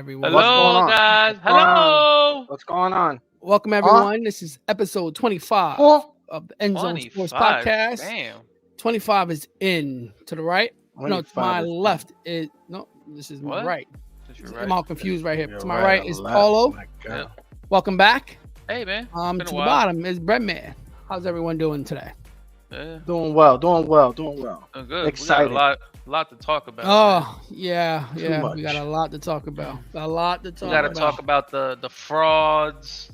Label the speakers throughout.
Speaker 1: everyone.
Speaker 2: What's going
Speaker 3: Hello,
Speaker 2: on?
Speaker 3: guys.
Speaker 2: What's going on?
Speaker 3: Hello.
Speaker 2: What's going on?
Speaker 1: Welcome,
Speaker 2: Huh?
Speaker 1: everyone. This is episode 25
Speaker 2: Huh?
Speaker 1: of the Endzone Sports
Speaker 3: 25.
Speaker 1: Podcast.
Speaker 3: Damn.
Speaker 1: 25 is in to the right. No, to
Speaker 2: 25
Speaker 1: my
Speaker 2: is
Speaker 1: left is no. This is my
Speaker 3: What?
Speaker 1: right.
Speaker 3: Since you're
Speaker 1: I'm
Speaker 3: right.
Speaker 1: all confused right here.
Speaker 2: You're
Speaker 1: To my
Speaker 2: right
Speaker 1: right
Speaker 2: or
Speaker 1: is
Speaker 2: left.
Speaker 1: Paulo.
Speaker 2: My God.
Speaker 1: Welcome back.
Speaker 3: Hey, man.
Speaker 1: To
Speaker 3: Been a
Speaker 1: the
Speaker 3: while.
Speaker 1: bottom is Breadman. How's everyone doing today?
Speaker 3: Yeah,
Speaker 2: Doing well.
Speaker 3: doing good.
Speaker 2: Excited.
Speaker 3: We got a lot to talk about.
Speaker 1: Oh, yeah.
Speaker 2: much.
Speaker 1: We got a lot to talk about.
Speaker 3: We got to talk about the frauds,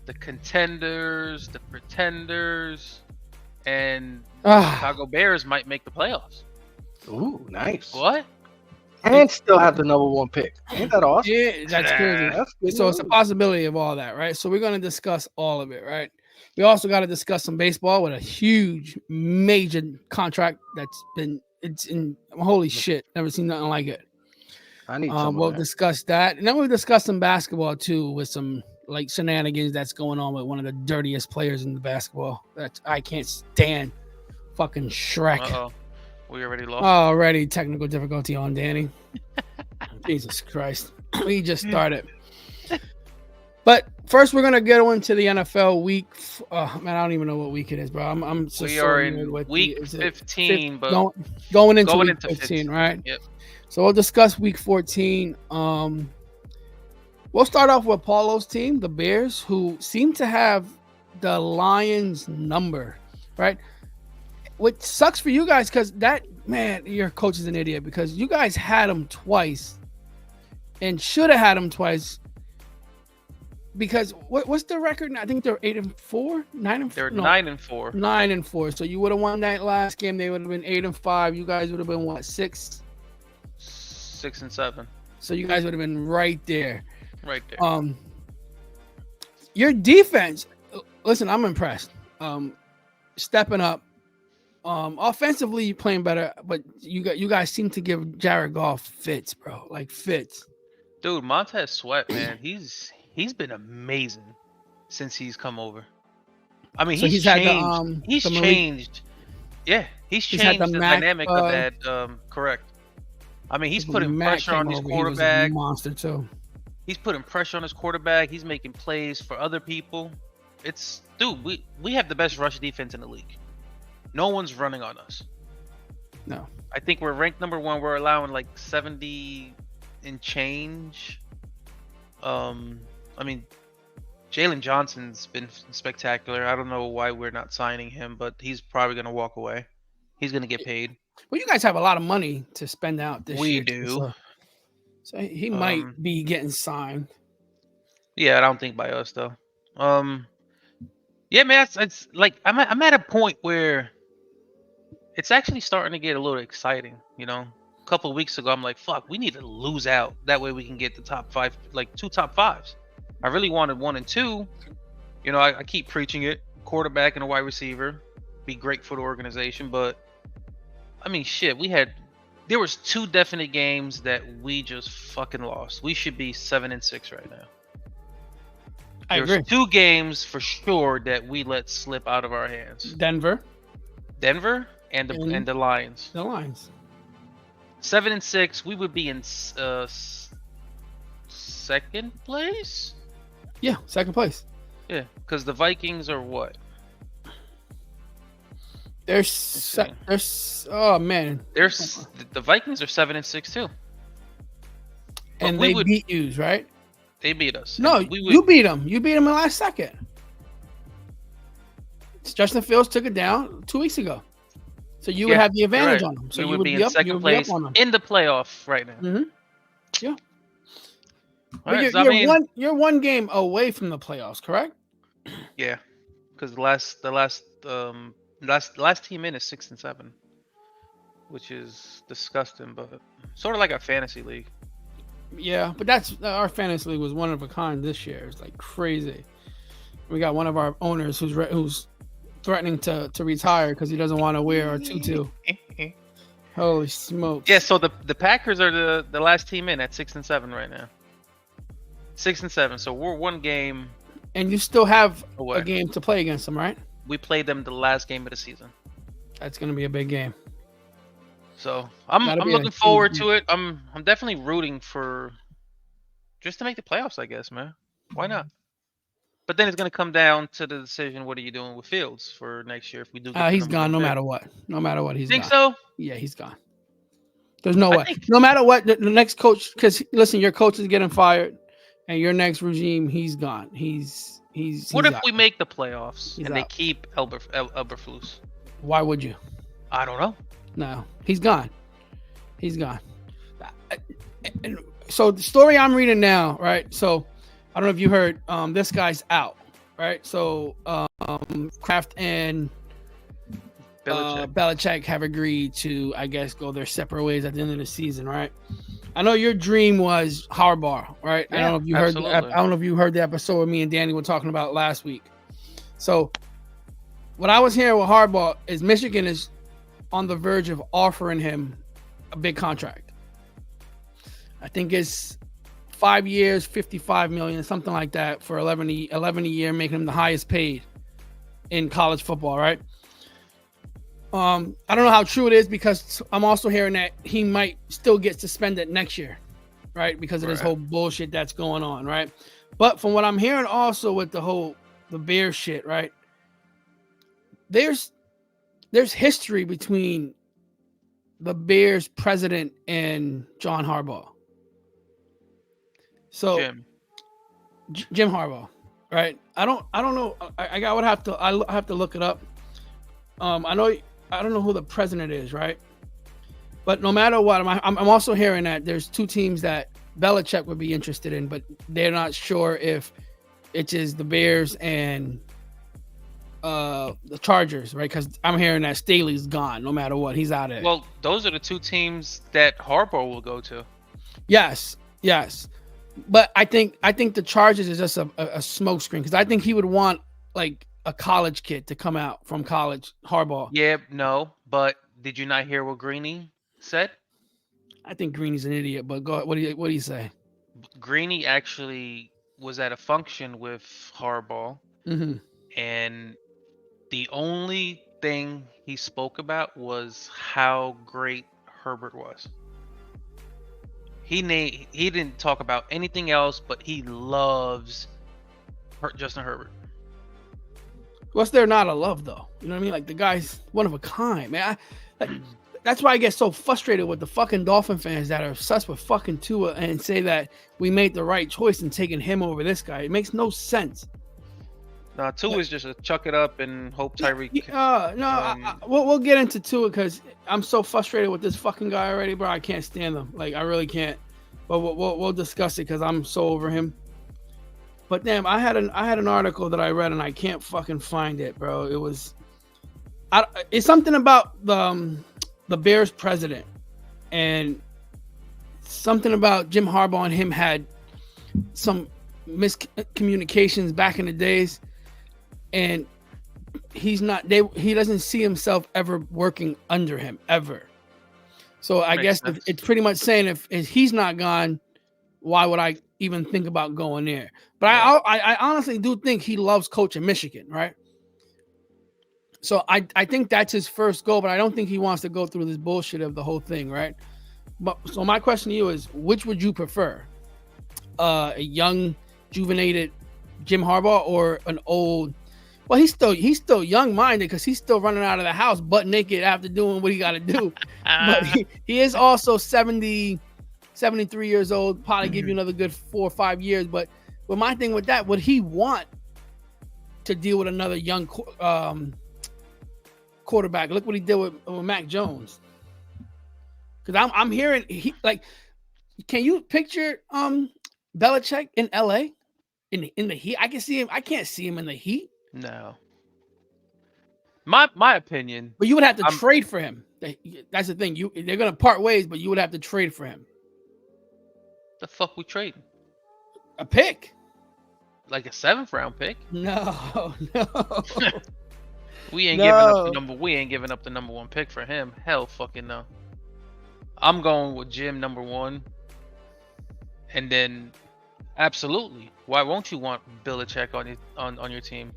Speaker 3: the contenders, the pretenders, and Chicago Bears might make the playoffs.
Speaker 2: Ooh, nice.
Speaker 3: What?
Speaker 2: And still have the number one pick. Ain't that awesome?
Speaker 1: Yeah, that's crazy.
Speaker 2: That's good.
Speaker 1: So it's a possibility of all that, right? So we're going to discuss all of it, right? We also got to discuss some baseball with a huge, major contract it's in holy shit. Never seen nothing like it.
Speaker 2: I need some
Speaker 1: We'll
Speaker 2: of that.
Speaker 1: discuss that, and then we'll discuss some basketball too, with some like shenanigans that's going on with one of the dirtiest players in the basketball that I can't stand. Fucking Shrek.
Speaker 3: Uh-oh. We already lost.
Speaker 1: Already technical difficulty on Danny. Jesus Christ. We just started. But first, we're gonna get into the NFL week. Man, I don't even know what week it is, bro. I'm just
Speaker 3: We
Speaker 1: so
Speaker 3: are
Speaker 1: weird
Speaker 3: in
Speaker 1: with
Speaker 3: week 15, but
Speaker 1: going into
Speaker 3: going
Speaker 1: week
Speaker 3: into
Speaker 1: 15, right?
Speaker 3: Yep.
Speaker 1: So we'll discuss week 14. We'll start off with Paulo's team, the Bears, who seem to have the Lions number, right? Which sucks for you guys because your coach is an idiot because you guys had him twice and should have had him twice. Because what's the record? I think they're 8-4, 9-4.
Speaker 3: They're 9-4.
Speaker 1: 9-4. So you would have won that last game. They would have been 8-5. You guys would have been what, 6?
Speaker 3: 6-7.
Speaker 1: So you guys would have been right there.
Speaker 3: Right there.
Speaker 1: Your defense. Listen, I'm impressed. Stepping up. Offensively, you're playing better, but you guys seem to give Jared Goff fits, bro. Like fits.
Speaker 3: Dude, Montez Sweat, man, he's been amazing since he's come over. I mean,
Speaker 1: So
Speaker 3: he's changed. He's changed. Yeah, he's changed the dynamic of that. Correct. I mean, he's putting pressure on his quarterback.
Speaker 1: He was a monster too.
Speaker 3: He's putting pressure on his quarterback. He's making plays for other people. We have the best rush defense in the league. No one's running on us.
Speaker 1: No.
Speaker 3: I think we're ranked number 1. We're allowing like 70 and change. I mean, Jalen Johnson's been spectacular. I don't know why we're not signing him, but he's probably going to walk away. He's going to get paid.
Speaker 1: Well, you guys have a lot of money to spend out this year.
Speaker 3: We do.
Speaker 1: So he might be getting signed.
Speaker 3: Yeah, I don't think by us though. Yeah, man, it's like I'm at a point where it's actually starting to get a little exciting. You know, a couple of weeks ago, I'm like, fuck, we need to lose out. That way we can get the top 5, like 2 top 5s. I really wanted 1 and 2. You know, I keep preaching it. Quarterback and a wide receiver. Be great for the organization. But, I mean, shit, there was 2 definite games that we just fucking lost. We should be 7-6 right now. There's 2 games for sure that we let slip out of our hands.
Speaker 1: Denver
Speaker 3: and the Lions.
Speaker 1: The Lions.
Speaker 3: 7-6, we would be in second place.
Speaker 1: Yeah, second place.
Speaker 3: Yeah, because the Vikings are what?
Speaker 1: Oh man.
Speaker 3: The Vikings are 7-6 too.
Speaker 1: And they beat you, right?
Speaker 3: They beat us.
Speaker 1: No, you beat them. You beat them in the last second. Justin Fields took it down 2 weeks ago. So you would have the advantage on them. So
Speaker 3: we would be in second place in the playoff right now.
Speaker 1: Mm-hmm. Yeah.
Speaker 3: Right,
Speaker 1: you're one game away from the playoffs, correct?
Speaker 3: Yeah, because the last team in is 6-7, which is disgusting, but sort of like a fantasy league.
Speaker 1: Yeah, but that's our fantasy league was one of a kind this year. It's like crazy. We got one of our owners who's threatening to retire because he doesn't want to wear a tutu. Holy smokes!
Speaker 3: Yeah, so the Packers are the last team in at 6-7 right now. 6-7, so we're 1 game.
Speaker 1: And you still have
Speaker 3: away.
Speaker 1: A game to play against them, right?
Speaker 3: We played them the last game of the season.
Speaker 1: That's going to be a big game.
Speaker 3: So I'm looking forward to it. I'm definitely rooting for just to make the playoffs, I guess, man. Why not? But then it's gonna come down to the decision: what are you doing with Fields for next year if we do get the
Speaker 1: He's
Speaker 3: number
Speaker 1: gone
Speaker 3: one
Speaker 1: no
Speaker 3: pick?
Speaker 1: matter what. No matter what, he's
Speaker 3: Think
Speaker 1: gone.
Speaker 3: so?
Speaker 1: Yeah, he's gone. There's no
Speaker 3: I
Speaker 1: way.
Speaker 3: think.
Speaker 1: No matter what, the next coach, because listen, your coach is getting fired, and your next regime, he's gone. He's
Speaker 3: What if
Speaker 1: out.
Speaker 3: we make the playoffs
Speaker 1: He's
Speaker 3: and they
Speaker 1: out.
Speaker 3: keep Elberflus?
Speaker 1: Why would you?
Speaker 3: I don't know.
Speaker 1: No, he's gone. He's gone. And so the story I'm reading now, right? So I don't know if you heard, this guy's out, right? So Kraft and Belichick have agreed to, I guess, go their separate ways at the end of the season, right? I know your dream was Harbaugh, right?
Speaker 3: Yeah,
Speaker 1: I don't know if you
Speaker 3: absolutely.
Speaker 1: heard. I don't know if you heard the episode with me and Danny were talking about last week. So what I was hearing with Harbaugh is Michigan is on the verge of offering him a big contract. I think it's 5 years, $55 million, something like that, for 11 a year, making him the highest paid in college football, right? I don't know how true it is, because I'm also hearing that he might still get suspended next year, right? Because of this whole bullshit that's going on, right? But from what I'm hearing also with the Bears shit, right? There's history between the Bears president and John Harbaugh. So Jim Harbaugh, right? I don't know. I would have to look it up. I don't know who the president is, right? But no matter what, I'm also hearing that there's two teams that Belichick would be interested in, but they're not sure if it is the Bears and the Chargers, right? Because I'm hearing that Staley's gone. No matter what, he's out of it.
Speaker 3: Well, those are the two teams that Harbaugh will go to.
Speaker 1: Yes. But I think the Chargers is just a smokescreen, because I think he would want like a college kid to come out from college, Harbaugh.
Speaker 3: Yeah, no, but did you not hear what Greeny said?
Speaker 1: I think Greeny's an idiot, but go ahead. What do you say?
Speaker 3: Greeny actually was at a function with Harbaugh, and the only thing he spoke about was how great Herbert was. He didn't talk about anything else, but he loves Justin Herbert.
Speaker 1: What's there not a love, though? You know what I mean? Like, the guy's one of a kind, man. That's why I get so frustrated with the fucking Dolphin fans that are obsessed with fucking Tua and say that we made the right choice in taking him over this guy. It makes no sense.
Speaker 3: No, Tua is just a chuck it up and hope Tyreek.
Speaker 1: We'll get into Tua, because I'm so frustrated with this fucking guy already, bro. I can't stand him. Like, I really can't. But we'll discuss it, because I'm so over him. But damn, I had an article that I read and I can't fucking find it, bro. It's something about the Bears president, and something about Jim Harbaugh and him had some miscommunications back in the days, and he doesn't see himself ever working under him ever. So I guess it's pretty much saying if he's not gone, why would I even think about going there? But yeah. I honestly do think he loves coaching Michigan, right? So I think that's his first goal, but I don't think he wants to go through this bullshit of the whole thing, right? But so my question to you is, which would you prefer? A young, juvenated Jim Harbaugh, or an old? Well, he's still young-minded, because he's still running out of the house butt naked after doing what he got to do. But he is also 70, 73 years old. Probably give you another good 4 or 5 years. But my thing with that, would he want to deal with another young quarterback? Look what he did with Mac Jones. Because I'm hearing can you picture Belichick in LA in the heat? I can see him. I can't see him in the heat.
Speaker 3: No. My opinion.
Speaker 1: But you would have to trade for him. That's the thing. They're gonna part ways, but you would have to trade for him.
Speaker 3: The fuck we trading?
Speaker 1: A pick.
Speaker 3: Like a 7th round pick?
Speaker 1: No.
Speaker 3: We ain't giving up the number 1 pick for him. Hell fucking no. I'm going with Jim number 1. And then absolutely, why won't you want Belichick on your team?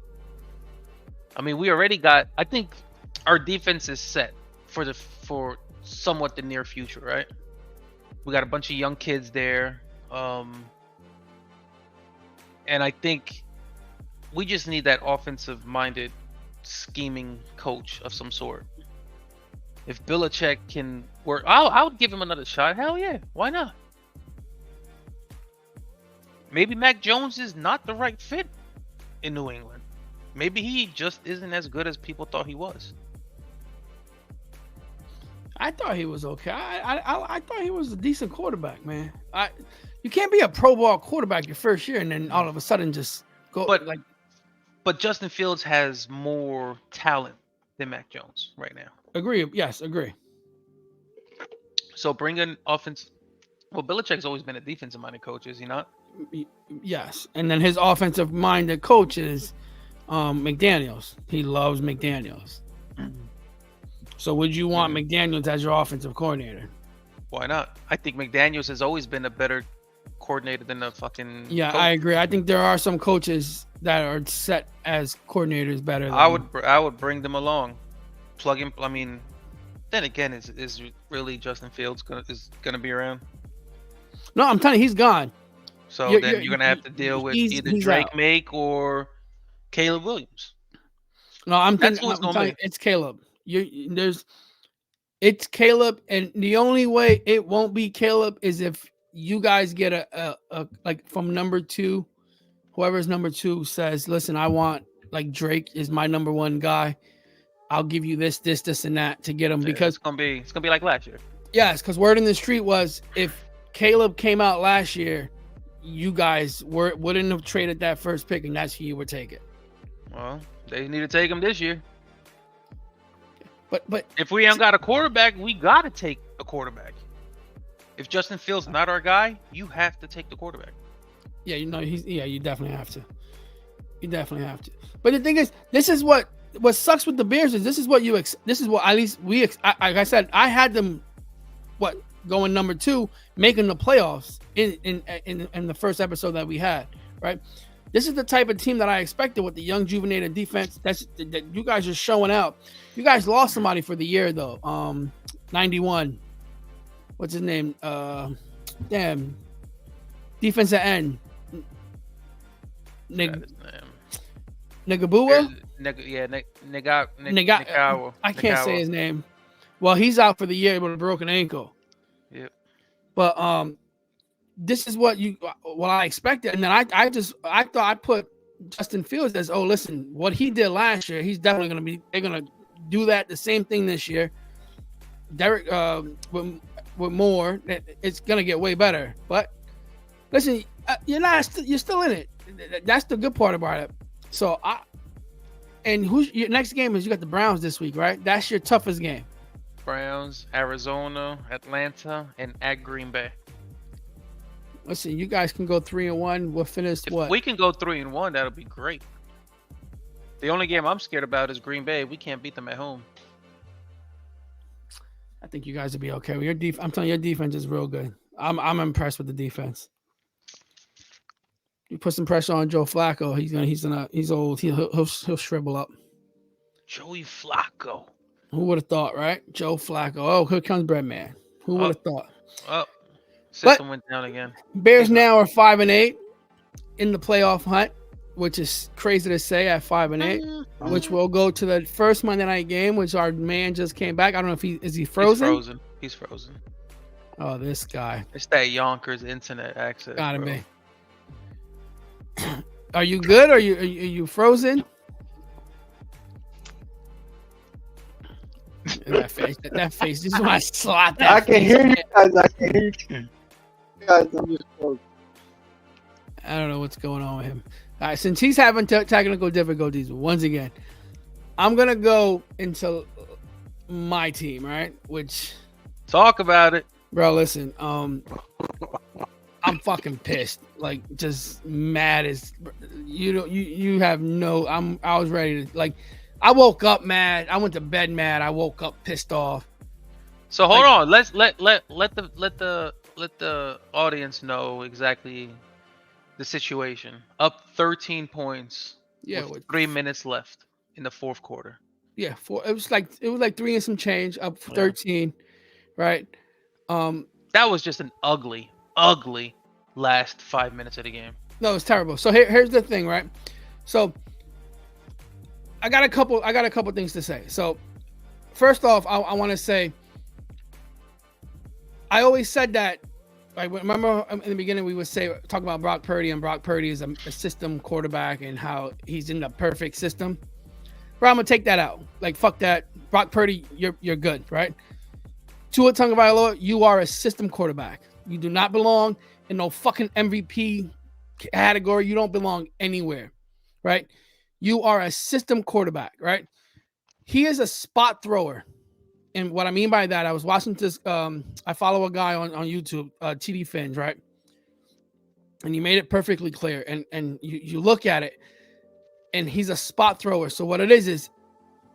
Speaker 3: I mean, we already got, I think our defense is set for somewhat the near future, right? We got a bunch of young kids there. And I think we just need that offensive-minded, scheming coach of some sort. If Belichick can work, I would give him another shot. Hell yeah, why not? Maybe Mac Jones is not the right fit in New England. Maybe he just isn't as good as people thought he was.
Speaker 1: I thought he was okay. I thought he was a decent quarterback, man. You can't be a Pro Bowl quarterback your first year and then all of a sudden just go
Speaker 3: But Justin Fields has more talent than Mac Jones right now.
Speaker 1: Agree. Yes, agree.
Speaker 3: So bring an offense. Well, Belichick's always been a defensive-minded coach, is he not?
Speaker 1: Yes, and then his offensive-minded coach is McDaniels. He loves McDaniels. So would you want McDaniels as your offensive coordinator?
Speaker 3: Why not? I think McDaniels has always been a better coordinator than a fucking
Speaker 1: coach. I agree. I think there are some coaches that are set as coordinators better than
Speaker 3: I would bring them along. Plug in. I mean, then again, is really Justin Fields gonna be around?
Speaker 1: No, I'm telling you, he's gone.
Speaker 3: So you're gonna have to deal with either Drake Make or Caleb Williams.
Speaker 1: No, I'm telling you, it's Caleb. It's Caleb, and the only way it won't be Caleb is if you guys get a like from number 2, whoever's number 2 says, listen, I want like Drake is my number 1 guy. I'll give you this, and that to get him because
Speaker 3: it's gonna be like last year.
Speaker 1: Yes, because word in the street was if Caleb came out last year, you guys wouldn't have traded that first pick, and that's who you would take it.
Speaker 3: Well, they need to take him this year.
Speaker 1: But
Speaker 3: if we ain't got a quarterback, we gotta take a quarterback. If Justin Fields not our guy, you have to take the quarterback.
Speaker 1: Yeah, you definitely have to. You definitely have to. But the thing is, this is what sucks with the Bears is this is what at least like I said, I had them going number 2, making the playoffs in the first episode that we had, right? This is the type of team that I expected with the young juvenated defense. That you guys are showing out. You guys lost somebody for the year though. 91. What's his name? Defensive end. Nagabua? I can't say his name. Well, he's out for the year with a broken ankle.
Speaker 3: Yep.
Speaker 1: But this is what I expected, and then I thought I put Justin Fields as listen, what he did last year, he's definitely they're gonna do that the same thing this year. Derek with more, it's gonna get way better. But listen, you're still in it. That's the good part about it. So who's your next game is you got the Browns this week, right? That's your toughest game.
Speaker 3: Browns, Arizona, Atlanta, and at Green Bay.
Speaker 1: Listen, you guys can go 3-1. We'll finish
Speaker 3: if we can go 3-1, that'll be great. The only game I'm scared about is Green Bay. We can't beat them at home.
Speaker 1: I think you guys will be okay. I'm telling you, your defense is real good. I'm impressed with the defense. You put some pressure on Joe Flacco. He's old. He'll shrivel up.
Speaker 3: Joey Flacco.
Speaker 1: Who would have thought, right? Joe Flacco. Oh, here comes Breadman. Who would have thought?
Speaker 3: Oh, system went down again.
Speaker 1: Bears now are 5-8 in the playoff hunt, which is crazy to say at 5-8. Which will go to the first Monday night game, which our man just came back. I don't know if is he frozen?
Speaker 3: He's frozen.
Speaker 1: Oh, this guy.
Speaker 3: It's that Yonkers internet access.
Speaker 1: Gotta be. Are you good? Are you frozen? That face. This is why I slot that.
Speaker 2: I can hear you guys. I can hear you guys. I'm just frozen.
Speaker 1: I don't know what's going on with him. All right, since he's having technical difficulties once again, I'm gonna go into my team, right? Which
Speaker 3: talk about it,
Speaker 1: bro. Listen, I'm fucking pissed, like just mad as you have no. I was ready to I woke up mad. I went to bed mad. I woke up pissed off.
Speaker 3: So hold on. Let's let the audience know exactly the situation. Up 13 points.
Speaker 1: Yeah,
Speaker 3: with 3 minutes left in the fourth quarter.
Speaker 1: Yeah, it was like 3 and some change. Up 13, right?
Speaker 3: That was just an ugly last 5 minutes of the game.
Speaker 1: No, it's terrible. So here's the thing, right? So I got a couple things to say. So first off, I want to say I always said that. Like, remember in the beginning we would talk about Brock Purdy, and Brock Purdy is a system quarterback and how he's in the perfect system. Bro, I'm gonna take that out. Like, fuck that. Brock Purdy, you're good, right? Tua Tagovailoa, you are a system quarterback. You do not belong in no fucking MVP category. You don't belong anywhere, right? You are a system quarterback, right? He is a spot thrower. And what I mean by that, I was watching this. I follow a guy on YouTube, TD Fins, right? And he made it perfectly clear. And you look at it, and he's a spot thrower. So what it is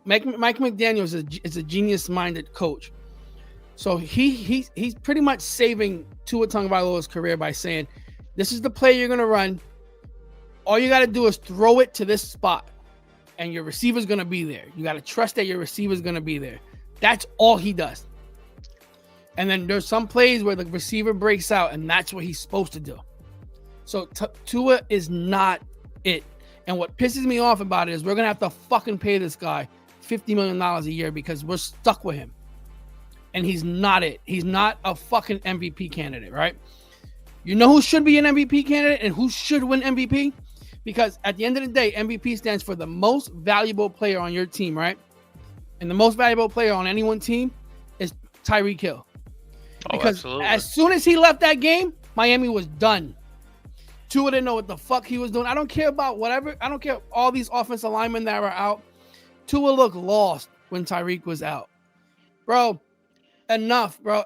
Speaker 1: Mike McDaniel is a genius-minded coach. So he's pretty much saving Tua Tagovailoa's career by saying, "This is the play you're gonna run. All you got to do is throw it to this spot, and your receiver's gonna be there. You got to trust that your receiver's gonna be there." That's all he does. And then there's some plays where the receiver breaks out, and that's what he's supposed to do. So Tua is not it. And what pisses me off about it is we're going to have to fucking pay this guy $50 million a year because we're stuck with him. And he's not it. He's not a fucking MVP candidate, right? You know who should be an MVP candidate and who should win MVP? Because at the end of the day, MVP stands for the most valuable player on your team, right? And the most valuable player on any one team is Tyreek Hill. Because
Speaker 3: absolutely.
Speaker 1: As soon as he left that game, Miami was done. Tua didn't know what the fuck he was doing. I don't care about whatever. I don't care all these offensive linemen that were out. Tua looked lost when Tyreek was out. Bro, enough, bro.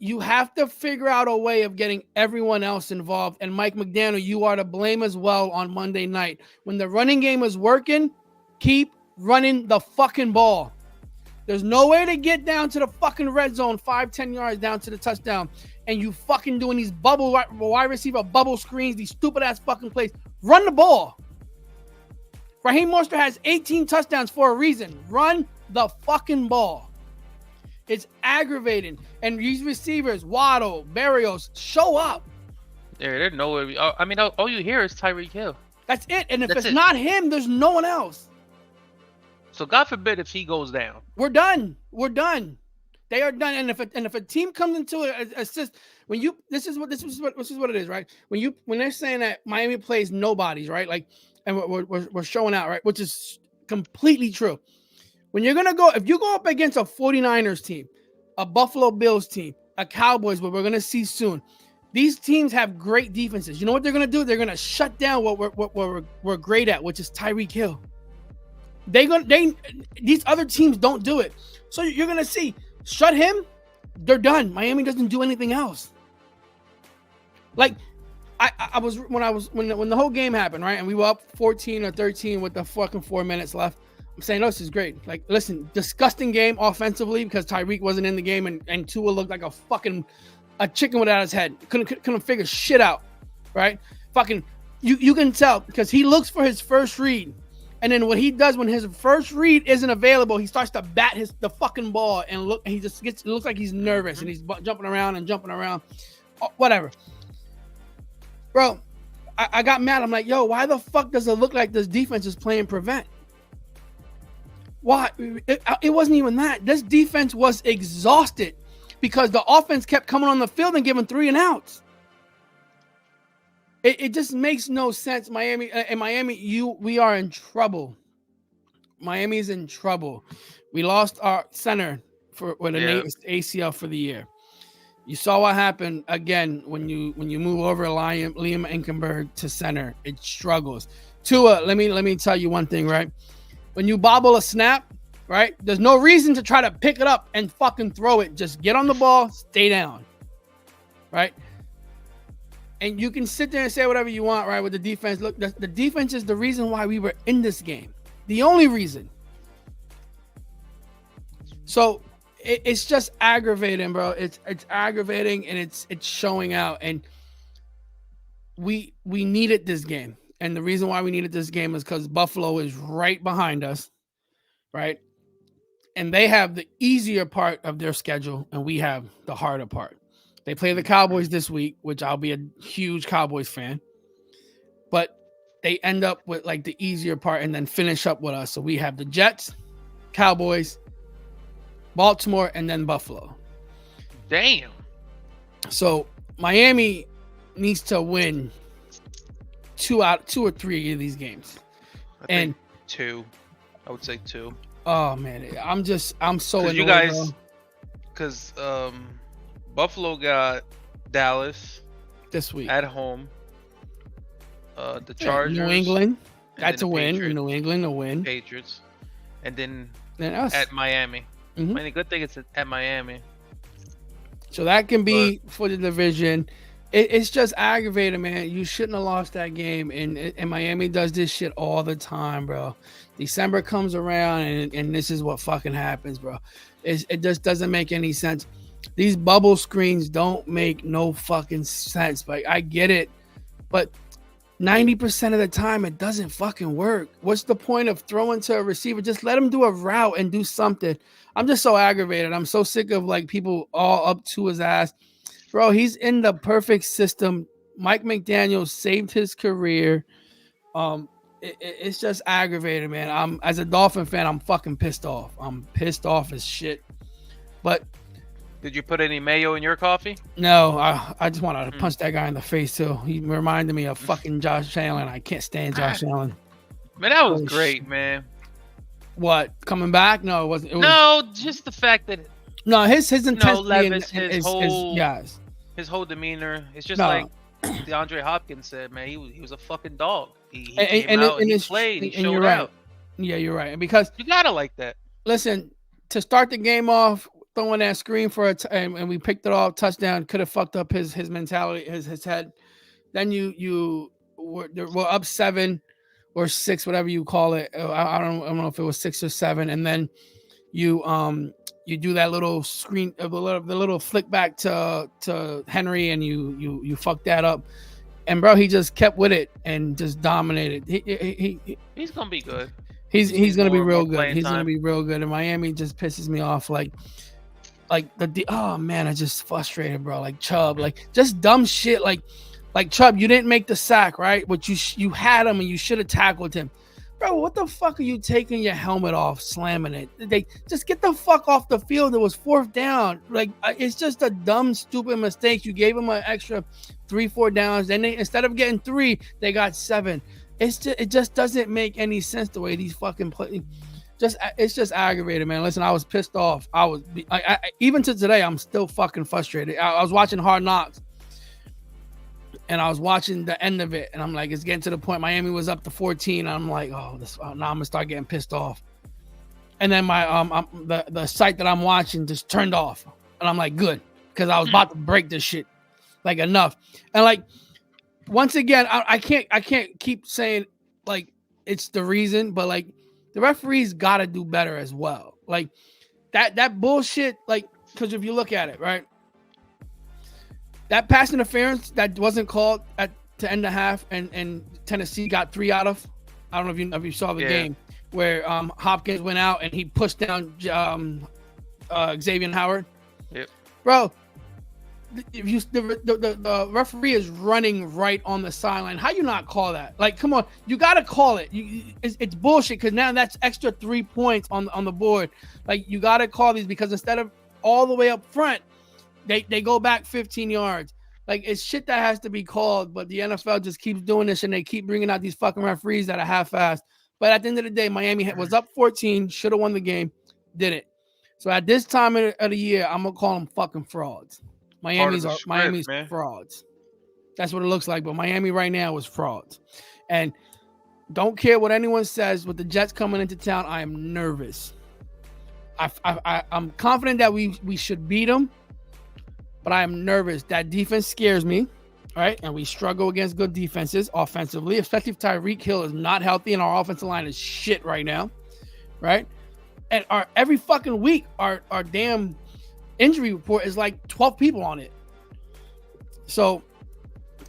Speaker 1: You have to figure out a way of getting everyone else involved. And Mike McDaniel, you are to blame as well on Monday night. When the running game is working, keep running the fucking ball. There's no way to get down to the fucking red zone 5-10 yards down to the touchdown, and you fucking doing these wide receiver bubble screens, these stupid ass fucking plays. Run the ball. Raheem Mostert has 18 touchdowns for a reason. Run the fucking ball. It's aggravating. And these receivers, Waddle, Berrios, show up.
Speaker 3: They're nowhere. I mean, all you hear is Tyreek Hill.
Speaker 1: That's it. And if it's not him, there's no one else.
Speaker 3: So God forbid if he goes down.
Speaker 1: We're done. We're done. They are done. And if a team comes into assist, this is what it is, right? When they're saying that Miami plays nobodies, right? Like, and we're showing out, right? Which is completely true. When you're gonna go, if you go up against a 49ers team, a Buffalo Bills team, a Cowboys, what we're gonna see soon, these teams have great defenses. You know what they're gonna do? They're gonna shut down what we're great at, which is Tyreek Hill. These other teams don't do it. So you're gonna see, shut him, they're done. Miami doesn't do anything else. Like when the whole game happened, right? And we were up 14 or 13 with the fucking 4 minutes left. I'm saying, no, this is great. Like, listen, disgusting game offensively because Tyreek wasn't in the game and Tua looked like a chicken without his head. Couldn't figure shit out, right? Fucking, you can tell because he looks for his first read. And then what he does when his first read isn't available, he starts to bat the fucking ball and he just it looks like he's nervous and he's jumping around, whatever. Bro, I got mad. I'm like, yo, why the fuck does it look like this defense is playing prevent? Why? It wasn't even that. This defense was exhausted because the offense kept coming on the field and giving 3 and outs. It just makes no sense. Miami, we are in trouble. Miami's in trouble. We lost our center with an ACL for the year. You saw what happened again when you move over Liam Enkenberg to center. It struggles. Tua, let me tell you one thing, right? When you bobble a snap, right? There's no reason to try to pick it up and fucking throw it. Just get on the ball, stay down, right? And you can sit there and say whatever you want, right, with the defense. Look, the defense is the reason why we were in this game. The only reason. So it's just aggravating, bro. It's aggravating and it's showing out. And we needed this game. And the reason why we needed this game is because Buffalo is right behind us, right? And they have the easier part of their schedule, and we have the harder part. They play the Cowboys this week, which I'll be a huge Cowboys fan. but they end up with like the easier part and then finish up with us. So we have the Jets, Cowboys, Baltimore, and then Buffalo.
Speaker 3: Damn.
Speaker 1: So Miami needs to win two or three of these games.
Speaker 3: I think 2. I would say 2.
Speaker 1: Oh man, I'm so annoyed.
Speaker 3: You guys, because Buffalo got Dallas
Speaker 1: this week
Speaker 3: at home. The Chargers,
Speaker 1: New England, that's a win.
Speaker 3: Patriots,
Speaker 1: New England, a win.
Speaker 3: Patriots, and then
Speaker 1: us
Speaker 3: at Miami.
Speaker 1: Mm-hmm.
Speaker 3: I mean, good thing it's at Miami.
Speaker 1: So that can be for the division. It's just aggravating, man. You shouldn't have lost that game. And Miami does this shit all the time, bro. December comes around and this is what fucking happens, bro. It just doesn't make any sense. These bubble screens don't make no fucking sense. Like, I get it, but 90% of the time it doesn't fucking work. What's the point of throwing to a receiver? Just let him do a route and do something. I'm just so aggravated. I'm so sick of like people all up to his ass. Bro, he's in the perfect system. Mike McDaniel saved his career. It's just aggravating, man. As a Dolphin fan, I'm fucking pissed off. I'm pissed off as shit. But
Speaker 3: did you put any mayo in your coffee?
Speaker 1: No, I just wanted to punch that guy in the face too. He reminded me of fucking Josh Allen. I can't stand Josh Allen.
Speaker 3: Man, that was great, man.
Speaker 1: What, coming back? No, it wasn't.
Speaker 3: No, just the fact that
Speaker 1: his intensity
Speaker 3: Levis,
Speaker 1: his
Speaker 3: whole demeanor. It's just like DeAndre Hopkins said, man. He was a fucking dog. He came out, he played, he showed out.
Speaker 1: Yeah, you're right. Because
Speaker 3: you gotta like that.
Speaker 1: Listen, to start the game off, throwing that screen for and we picked it off, touchdown, could have fucked up his mentality, his head. Then you were up 7 or 6, whatever you call it. I don't know if it was 6 or 7, and then you do that little screen, the little flick back to Henry, and you fuck that up. And bro, he just kept with it and just dominated.
Speaker 3: He's gonna be good.
Speaker 1: He's gonna be real good. He's gonna be real good. And Miami just pisses me off. Oh man, I just frustrated, bro. Like Chubb, like just dumb shit. Like Chubb, you didn't make the sack, right? But you had him and you should have tackled him. Bro, what the fuck are you taking your helmet off, slamming it? They just get the fuck off the field. It was 4th down. Like, it's just a dumb, stupid mistake. You gave them an extra 3-4 downs. Then instead of getting 3, they got 7. It just doesn't make any sense the way these fucking play. It's just aggravated, man. Listen, I was pissed off. Even to today, I'm still fucking frustrated. I was watching Hard Knocks. And I was watching the end of it, and I'm like, it's getting to the point. Miami was up to 14. I'm like, now I'm gonna start getting pissed off. And then my the site that I'm watching just turned off, and I'm like, good, because I was about to break this shit. Like, enough. And like, once again, I can't keep saying like it's the reason, but like the referees got to do better as well. Like that bullshit. Like, because if you look at it, right. That pass interference that wasn't called to end the half, and Tennessee got 3 out of. I don't know if you saw the game where Hopkins went out and he pushed down Xavier Howard.
Speaker 3: Yep.
Speaker 1: Bro, if the referee is running right on the sideline, how you not call that? Like, come on, you got to call it. It's bullshit, because now that's extra 3 points on the board. Like, you got to call these, because instead of all the way up front, They go back 15 yards. Like, it's shit that has to be called, but the NFL just keeps doing this, and they keep bringing out these fucking referees that are half-assed. But at the end of the day, Miami was up 14, should have won the game, didn't. So at this time of the year, I'm gonna call them fucking frauds. Miami's frauds. That's what it looks like. But Miami right now is frauds, and don't care what anyone says. With the Jets coming into town, I am nervous. I'm confident that we should beat them. But I am nervous. That defense scares me, right? And we struggle against good defenses offensively, especially if Tyreek Hill is not healthy and our offensive line is shit right now, right? And every fucking week, our damn injury report is like 12 people on it. So,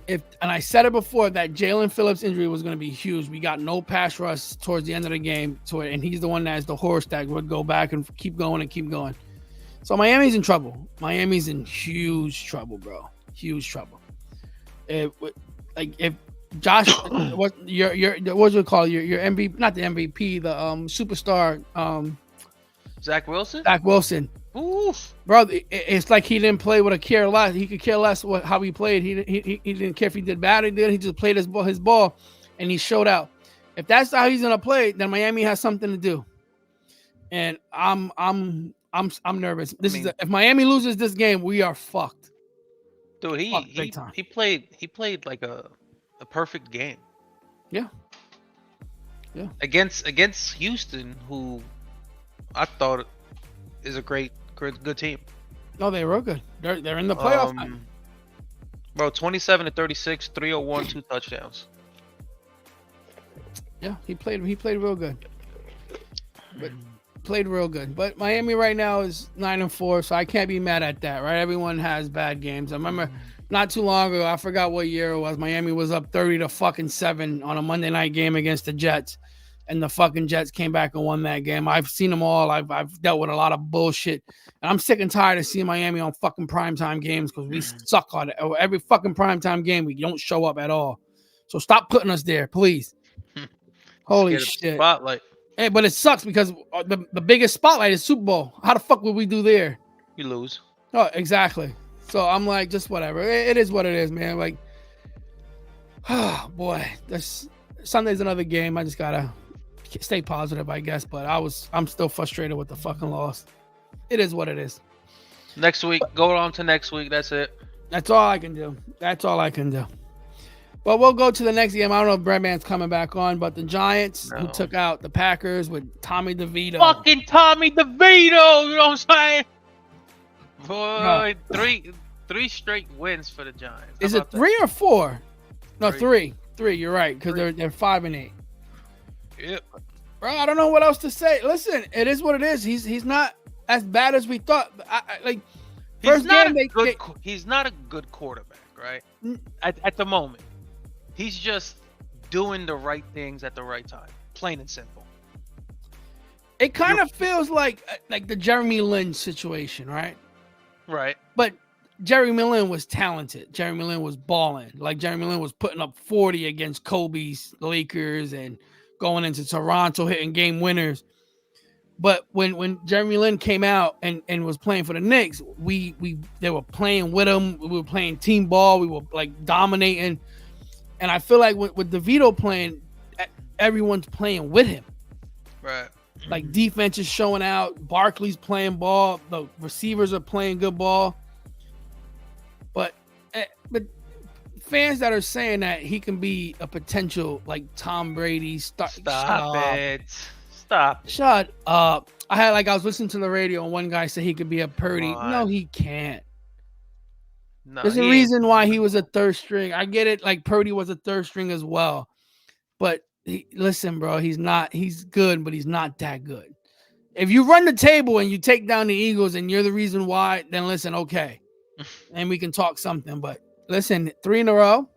Speaker 1: and I said it before, that Jalen Phillips injury was going to be huge. We got no pass rush towards the end of the game, and he's the one that is the horse that would go back and keep going and keep going. So Miami's in trouble. Miami's in huge trouble, bro. Huge trouble. If Josh, what you call your MVP? Not the MVP, the superstar,
Speaker 3: Zach Wilson.
Speaker 1: Zach Wilson.
Speaker 3: Oof.
Speaker 1: Bro, it's like he didn't play with a care less. He could care less how he played. He didn't care if he did bad or did. He just played his ball, and he showed out. If that's how he's gonna play, then Miami has something to do. And I'm nervous. If Miami loses this game, we are fucked.
Speaker 3: Dude, he played like a perfect game.
Speaker 1: Yeah.
Speaker 3: Against Houston, who I thought is a good team.
Speaker 1: No, they were good. They're in the playoff.
Speaker 3: Bro, 27-36, 301, 2 touchdowns.
Speaker 1: Yeah, he played real good. But Miami right now is 9-4, so I can't be mad at that, right? Everyone has bad games. I remember not too long ago, I forgot what year it was. Miami was up 30-7 on a Monday night game against the Jets, and the fucking Jets came back and won that game. I've seen them all. I've dealt with a lot of bullshit, and I'm sick and tired of seeing Miami on fucking primetime games because we suck on it. Every fucking primetime game, we don't show up at all. So stop putting us there, please. Holy shit.
Speaker 3: Spotlight.
Speaker 1: Hey, but it sucks because the biggest spotlight is Super Bowl. How the fuck would we do there?
Speaker 3: You lose.
Speaker 1: Oh, exactly. So I'm like, just whatever. It is what it is, man. Like, oh boy, Sunday's another game. I just gotta stay positive, I guess. But I'm still frustrated with the fucking loss. It is what it is.
Speaker 3: Next week, go on to next week. That's it.
Speaker 1: That's all I can do. But we'll go to the next game. I don't know if Breadman's coming back on, but the Giants who took out the Packers with Tommy DeVito.
Speaker 3: Fucking Tommy DeVito, you know what I'm saying? Boy, three straight wins for the Giants.
Speaker 1: Is it 3 or 4? No, 3. 3. You're right, because they're 5-8.
Speaker 3: Yep.
Speaker 1: Bro, I don't know what else to say. Listen, it is what it is. He's not as bad as we thought.
Speaker 3: He's not a good quarterback, right? At the moment. He's just doing the right things at the right time. Plain and simple.
Speaker 1: It kind of feels like the Jeremy Lin situation, right?
Speaker 3: Right.
Speaker 1: But Jeremy Lin was talented. Jeremy Lin was balling. Like Jeremy Lin was putting up 40 against Kobe's Lakers and going into Toronto hitting game winners. But when Jeremy Lin came out and was playing for the Knicks, they were playing with him. We were playing team ball. We were like dominating. And I feel like with DeVito playing, everyone's playing with him.
Speaker 3: Right.
Speaker 1: Like defense is showing out. Barkley's playing ball. The receivers are playing good ball. But fans that are saying that he can be a potential like Tom Brady. Stop
Speaker 3: it.
Speaker 1: Shut up. I was listening to the radio and one guy said he could be a Purdy. No, he can't. No, there's a reason why he was a third string. I get it. Like Purdy was a third string as well. But listen, bro, he's good, but he's not that good. If you run the table and you take down the Eagles and you're the reason why, then listen, okay. And we can talk something. But listen, 3 in a row.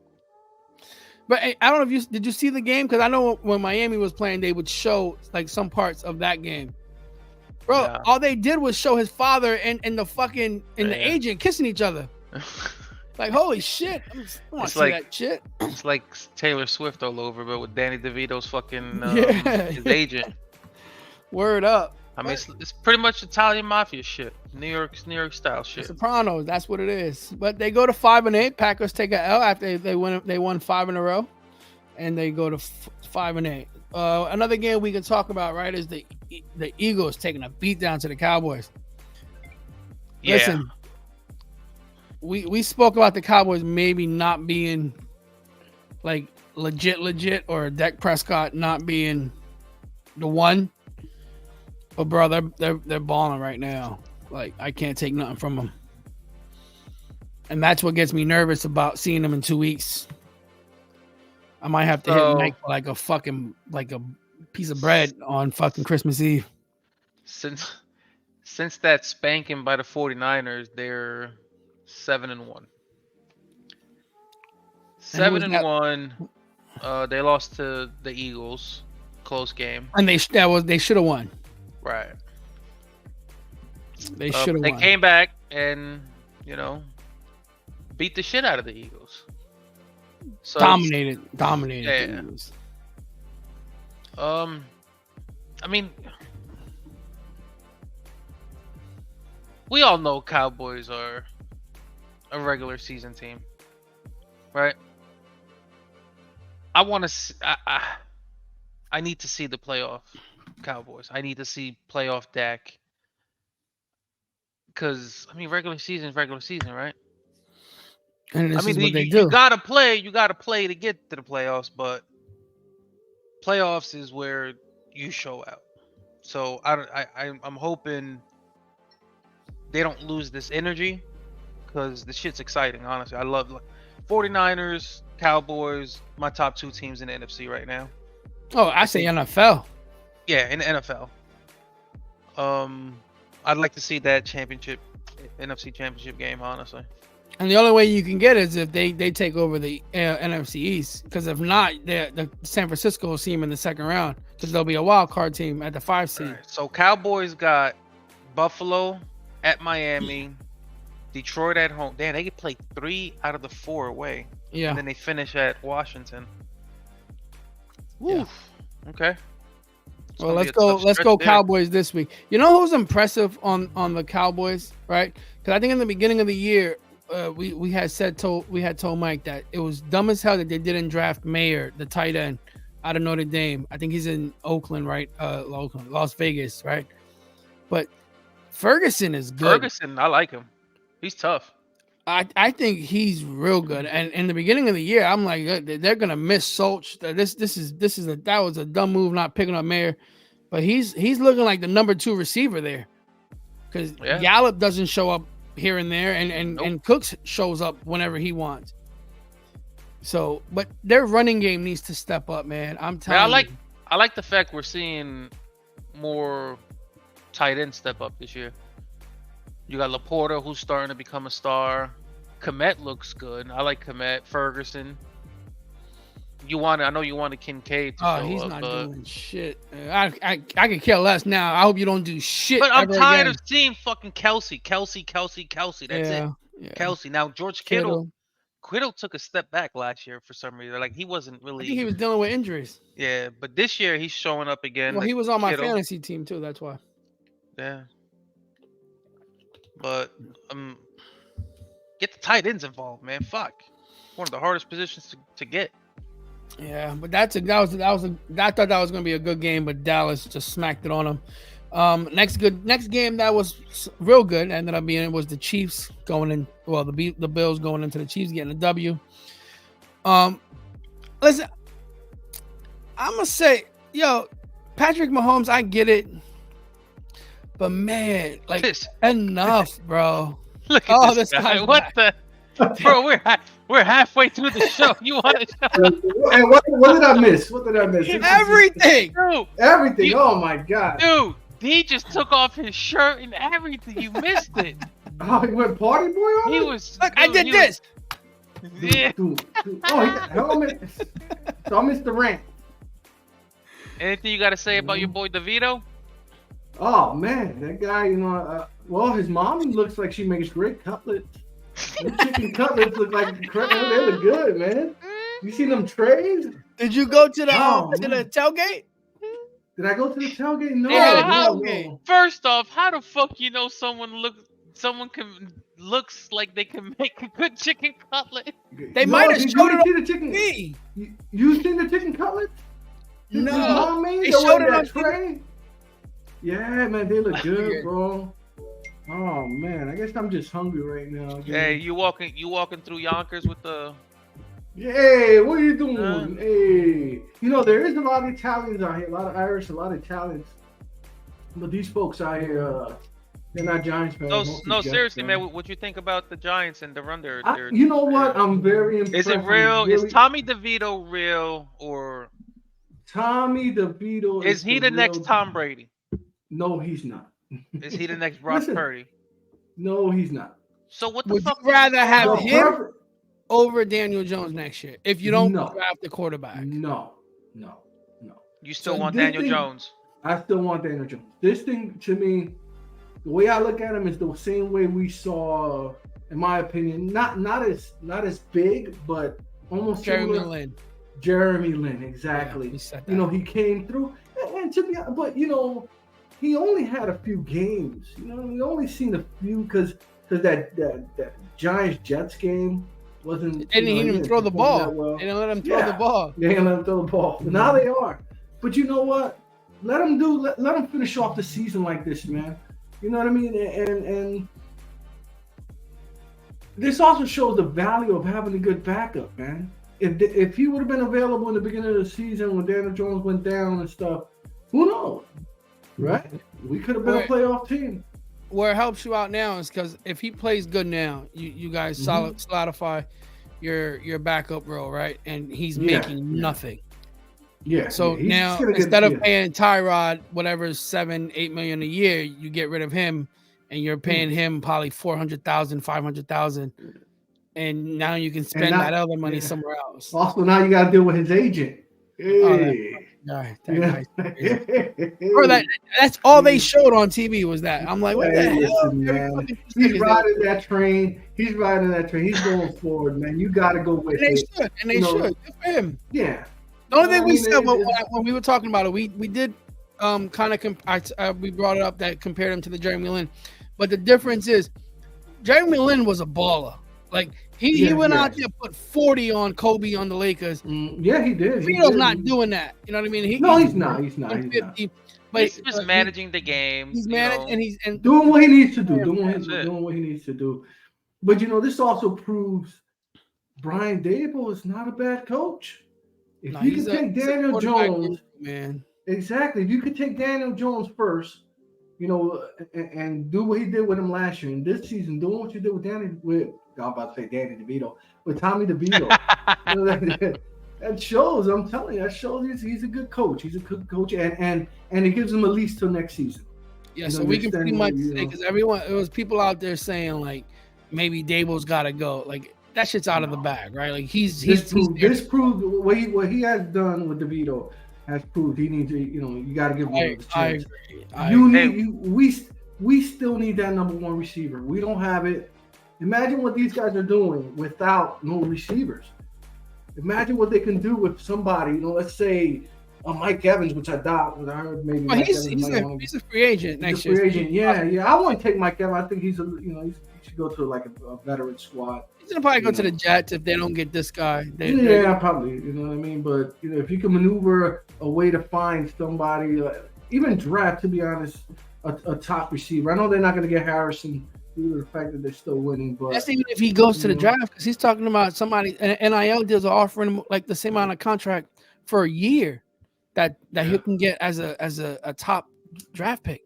Speaker 1: But I don't know if did you see the game? Because I know when Miami was playing, they would show like some parts of that game. Bro, yeah. All they did was show his father and the agent kissing each other. Like, holy shit. I want to see that shit.
Speaker 3: It's like Taylor Swift all over, but with Danny DeVito's fucking his agent.
Speaker 1: Word up.
Speaker 3: I mean, it's pretty much Italian mafia shit. New York style shit.
Speaker 1: Sopranos, that's what it is. But they go to 5-8. Packers take a L after they won 5 in a row. And they go to 5-8. Another game we can talk about, right, is the Eagles taking a beat down to the Cowboys.
Speaker 3: Yeah.
Speaker 1: Listen, we spoke about the Cowboys maybe not being like legit, or Dak Prescott not being the one. But bro, they're balling right now. Like I can't take nothing from them, and that's what gets me nervous about seeing them in 2 weeks. I might have to hit Mike like a piece of bread on fucking Christmas Eve.
Speaker 3: Since that spanking by the 49ers, they're 7-1. 7-1. They lost to the Eagles, close game,
Speaker 1: and they should have won.
Speaker 3: Right.
Speaker 1: They should have won.
Speaker 3: They came back and beat the shit out of the Eagles. So
Speaker 1: dominated.
Speaker 3: Yeah.
Speaker 1: the Eagles.
Speaker 3: I mean, we all know Cowboys are a regular season team, right? I want to. I need to see the playoff Cowboys. I need to see playoff Dak. Because I mean, regular season is regular season, right?
Speaker 1: And this
Speaker 3: I mean,
Speaker 1: is what they
Speaker 3: you
Speaker 1: do.
Speaker 3: gotta play. You gotta play to get to the playoffs, but playoffs is where you show out. So I'm hoping they don't lose this energy because the shit's exciting. Honestly, I love 49ers, Cowboys, my top two teams in the NFC right now.
Speaker 1: Oh, I say NFL.
Speaker 3: Yeah, in the NFL. I'd like to see that NFC championship game, honestly.
Speaker 1: And the only way you can get it is if they take over the NFC East. Because if not, the San Francisco will see them in the second round because they'll be a wild card team at the 5 seed.
Speaker 3: Right. So Cowboys got Buffalo at Miami, Detroit at home. Damn, they could play 3 out of the 4 away.
Speaker 1: Yeah.
Speaker 3: And then they finish at Washington.
Speaker 1: Yeah.
Speaker 3: Oof. Okay.
Speaker 1: Well, let's go Cowboys this week. You know who's impressive on the Cowboys, right? Because I think in the beginning of the year, we had told Mike that it was dumb as hell that they didn't draft Mayer, the tight end, out of Notre Dame. I think he's in Oakland, right? Las Vegas, right? But Ferguson is good.
Speaker 3: Ferguson, I like him. He's tough.
Speaker 1: I think he's real good. And in the beginning of the year, I'm like, they're gonna miss Solch. That was a dumb move not picking up Mayer, but he's looking like the number 2 receiver there, because Gallup doesn't show up here and there, and Cooks shows up whenever he wants. So, but their running game needs to step up, man. I'm telling you.
Speaker 3: I like the fact we're seeing more tight ends step up this year. You got Laporta, who's starting to become a star. Kmet looks good. I like Kmet. Ferguson. I know you wanted Kincaid to show up.
Speaker 1: He's not doing shit. I could care less now. I hope you don't do shit.
Speaker 3: But I'm tired of seeing fucking Kelsey. That's it.
Speaker 1: Yeah.
Speaker 3: Kelsey. Now George Kittle took a step back last year for some reason. Like he wasn't really.
Speaker 1: I think he was dealing with injuries.
Speaker 3: Yeah, but this year he's showing up again.
Speaker 1: Well,
Speaker 3: like
Speaker 1: he was on my
Speaker 3: Kittle.
Speaker 1: fantasy team too. That's why.
Speaker 3: Yeah. But get the tight ends involved, man. Fuck, one of the hardest positions to get. I thought that was gonna be a good game, but Dallas just smacked it on them. Next game that was real good ended up being was the Chiefs going in. Well, the Bills going into the Chiefs getting a W. Listen, I'm gonna say, Patrick Mahomes, I get it. But man, like enough, bro. Look at this guy. What the, bro? We're halfway through the show. You want to?
Speaker 2: Hey, what did I miss?
Speaker 1: Everything.
Speaker 3: Dude,
Speaker 2: everything. Oh my god,
Speaker 3: dude. He just took off his shirt and everything. You missed it.
Speaker 2: Oh, he went party boy on
Speaker 3: He
Speaker 2: it?
Speaker 3: was.
Speaker 1: Look, I did this.
Speaker 3: Yeah.
Speaker 2: Dude. Oh, so I missed the rant.
Speaker 3: Anything you got to say about your boy DeVito?
Speaker 2: Oh man, that guy, well, his mom looks like she makes great cutlets. The chicken cutlets look like they look good, man. You see them trays?
Speaker 1: Did you go to the tailgate?
Speaker 2: Did I go to the tailgate? No.
Speaker 3: No. First off, how the fuck someone looks like they can make a good chicken cutlet?
Speaker 1: They might have showed it
Speaker 2: on TV. You seen the chicken cutlets?
Speaker 1: No.
Speaker 2: They showed it on tray. Yeah, man, they look good, bro. Oh man, I guess I'm just hungry right now. Dude.
Speaker 3: Hey, you walking through Yonkers with the?
Speaker 2: Hey, what are you doing? Hey, there is a lot of Italians out here, a lot of Irish, a lot of Italians, but these folks out here, they're not Giants fans.
Speaker 3: No, seriously, man. What you think about the Giants and the run?
Speaker 2: You know what? I'm very impressed.
Speaker 3: Is it real? Is Tommy DeVito real or?
Speaker 2: Tommy DeVito
Speaker 3: is he the next Tom Brady?
Speaker 2: No, he's not.
Speaker 3: Is he the next Brock Purdy?
Speaker 2: No, he's not.
Speaker 3: So what the
Speaker 1: Would
Speaker 3: fuck?
Speaker 1: you rather have him over Daniel Jones next year if you don't draft the quarterback?
Speaker 2: No.
Speaker 3: You still want Daniel Jones?
Speaker 2: I still want Daniel Jones. This thing, to me, the way I look at him is the same way we saw, in my opinion, not as big, but almost
Speaker 1: Jeremy
Speaker 2: similar.
Speaker 1: Lin.
Speaker 2: Jeremy Lin, exactly.
Speaker 1: Yeah, he said that.
Speaker 2: You know, he came through, and to be, but you know, he only had a few games. You know, we only seen a few because that Giants Jets game wasn't.
Speaker 1: And he didn't even throw the ball.
Speaker 2: That well.
Speaker 1: They didn't let him throw the ball.
Speaker 2: They didn't let him throw the ball. But now they are. But you know what? Let him finish off the season like this, man. You know what I mean? And this also shows the value of having a good backup, man. If he would have been available in the beginning of the season when Daniel Jones went down and stuff, who knows? Right? We could have been a playoff team.
Speaker 1: Where it helps you out now is because if he plays good now, you guys solidify your backup role, right? And he's making nothing.
Speaker 2: Yeah.
Speaker 1: So now instead of paying Tyrod whatever $7-8 million a year, you get rid of him, and you're paying him probably $400,000, $500,000, and now you can spend that other money somewhere else.
Speaker 2: Also, now you got to deal with his agent. Hey.
Speaker 1: Bro, that's all they showed on TV was that. I'm like, what the hell?
Speaker 2: Man. He's riding that train. He's going forward, man. You got to go with it.
Speaker 1: And they should. Good for him.
Speaker 2: Yeah.
Speaker 1: The only thing we said when we were talking about it, we did kind of we brought it up that compared him to the Jeremy Lin, but the difference is Jeremy Lin was a baller. Like he went out there, put 40 on Kobe on the Lakers.
Speaker 2: Yeah, he did.
Speaker 1: Vito's not doing that. You know what I mean?
Speaker 2: He's not. He's not.
Speaker 3: But he's just managing the game.
Speaker 1: He's managing and
Speaker 2: doing what he needs to do. Doing what he needs to do. But you know, this also proves Brian Daboll is not a bad coach. If you can take Daniel Jones,
Speaker 1: man,
Speaker 2: exactly. If you could take Daniel Jones first, you know, and do what he did with him last year, and this season doing what you did with I'm about to say Danny DeVito, with Tommy DeVito. You know, that shows. I'm telling you, that shows he's a good coach. He's a good coach, and it gives him at least till next season.
Speaker 1: Yeah, so we can pretty much say, because it was people out there saying like maybe Daboll's got to go. Like that shit's out of the bag, right? Like this
Speaker 2: proved what he has done with DeVito has proved he needs to. You know, you got to give him a chance. I agree. We still need that number one receiver. We don't have it. Imagine what these guys are doing without no receivers. Imagine what they can do with somebody. You know, let's say Mike Evans, which I doubt. I heard maybe.
Speaker 1: Well, he's a free agent next year.
Speaker 2: Free agent, yeah. I wouldn't take Mike Evans. I think he should go to like a veteran squad.
Speaker 1: He's gonna probably go to the Jets if they don't get this guy.
Speaker 2: Probably. You know what I mean? But you know, if you can maneuver a way to find somebody, even draft, to be honest, a top receiver. I know they're not going to get Harrison due to the fact that they're still winning, but
Speaker 1: that's even if he goes to the draft, because he's talking about somebody. NIL deals are offering him like the same amount of contract for a year that he can get as a top draft pick.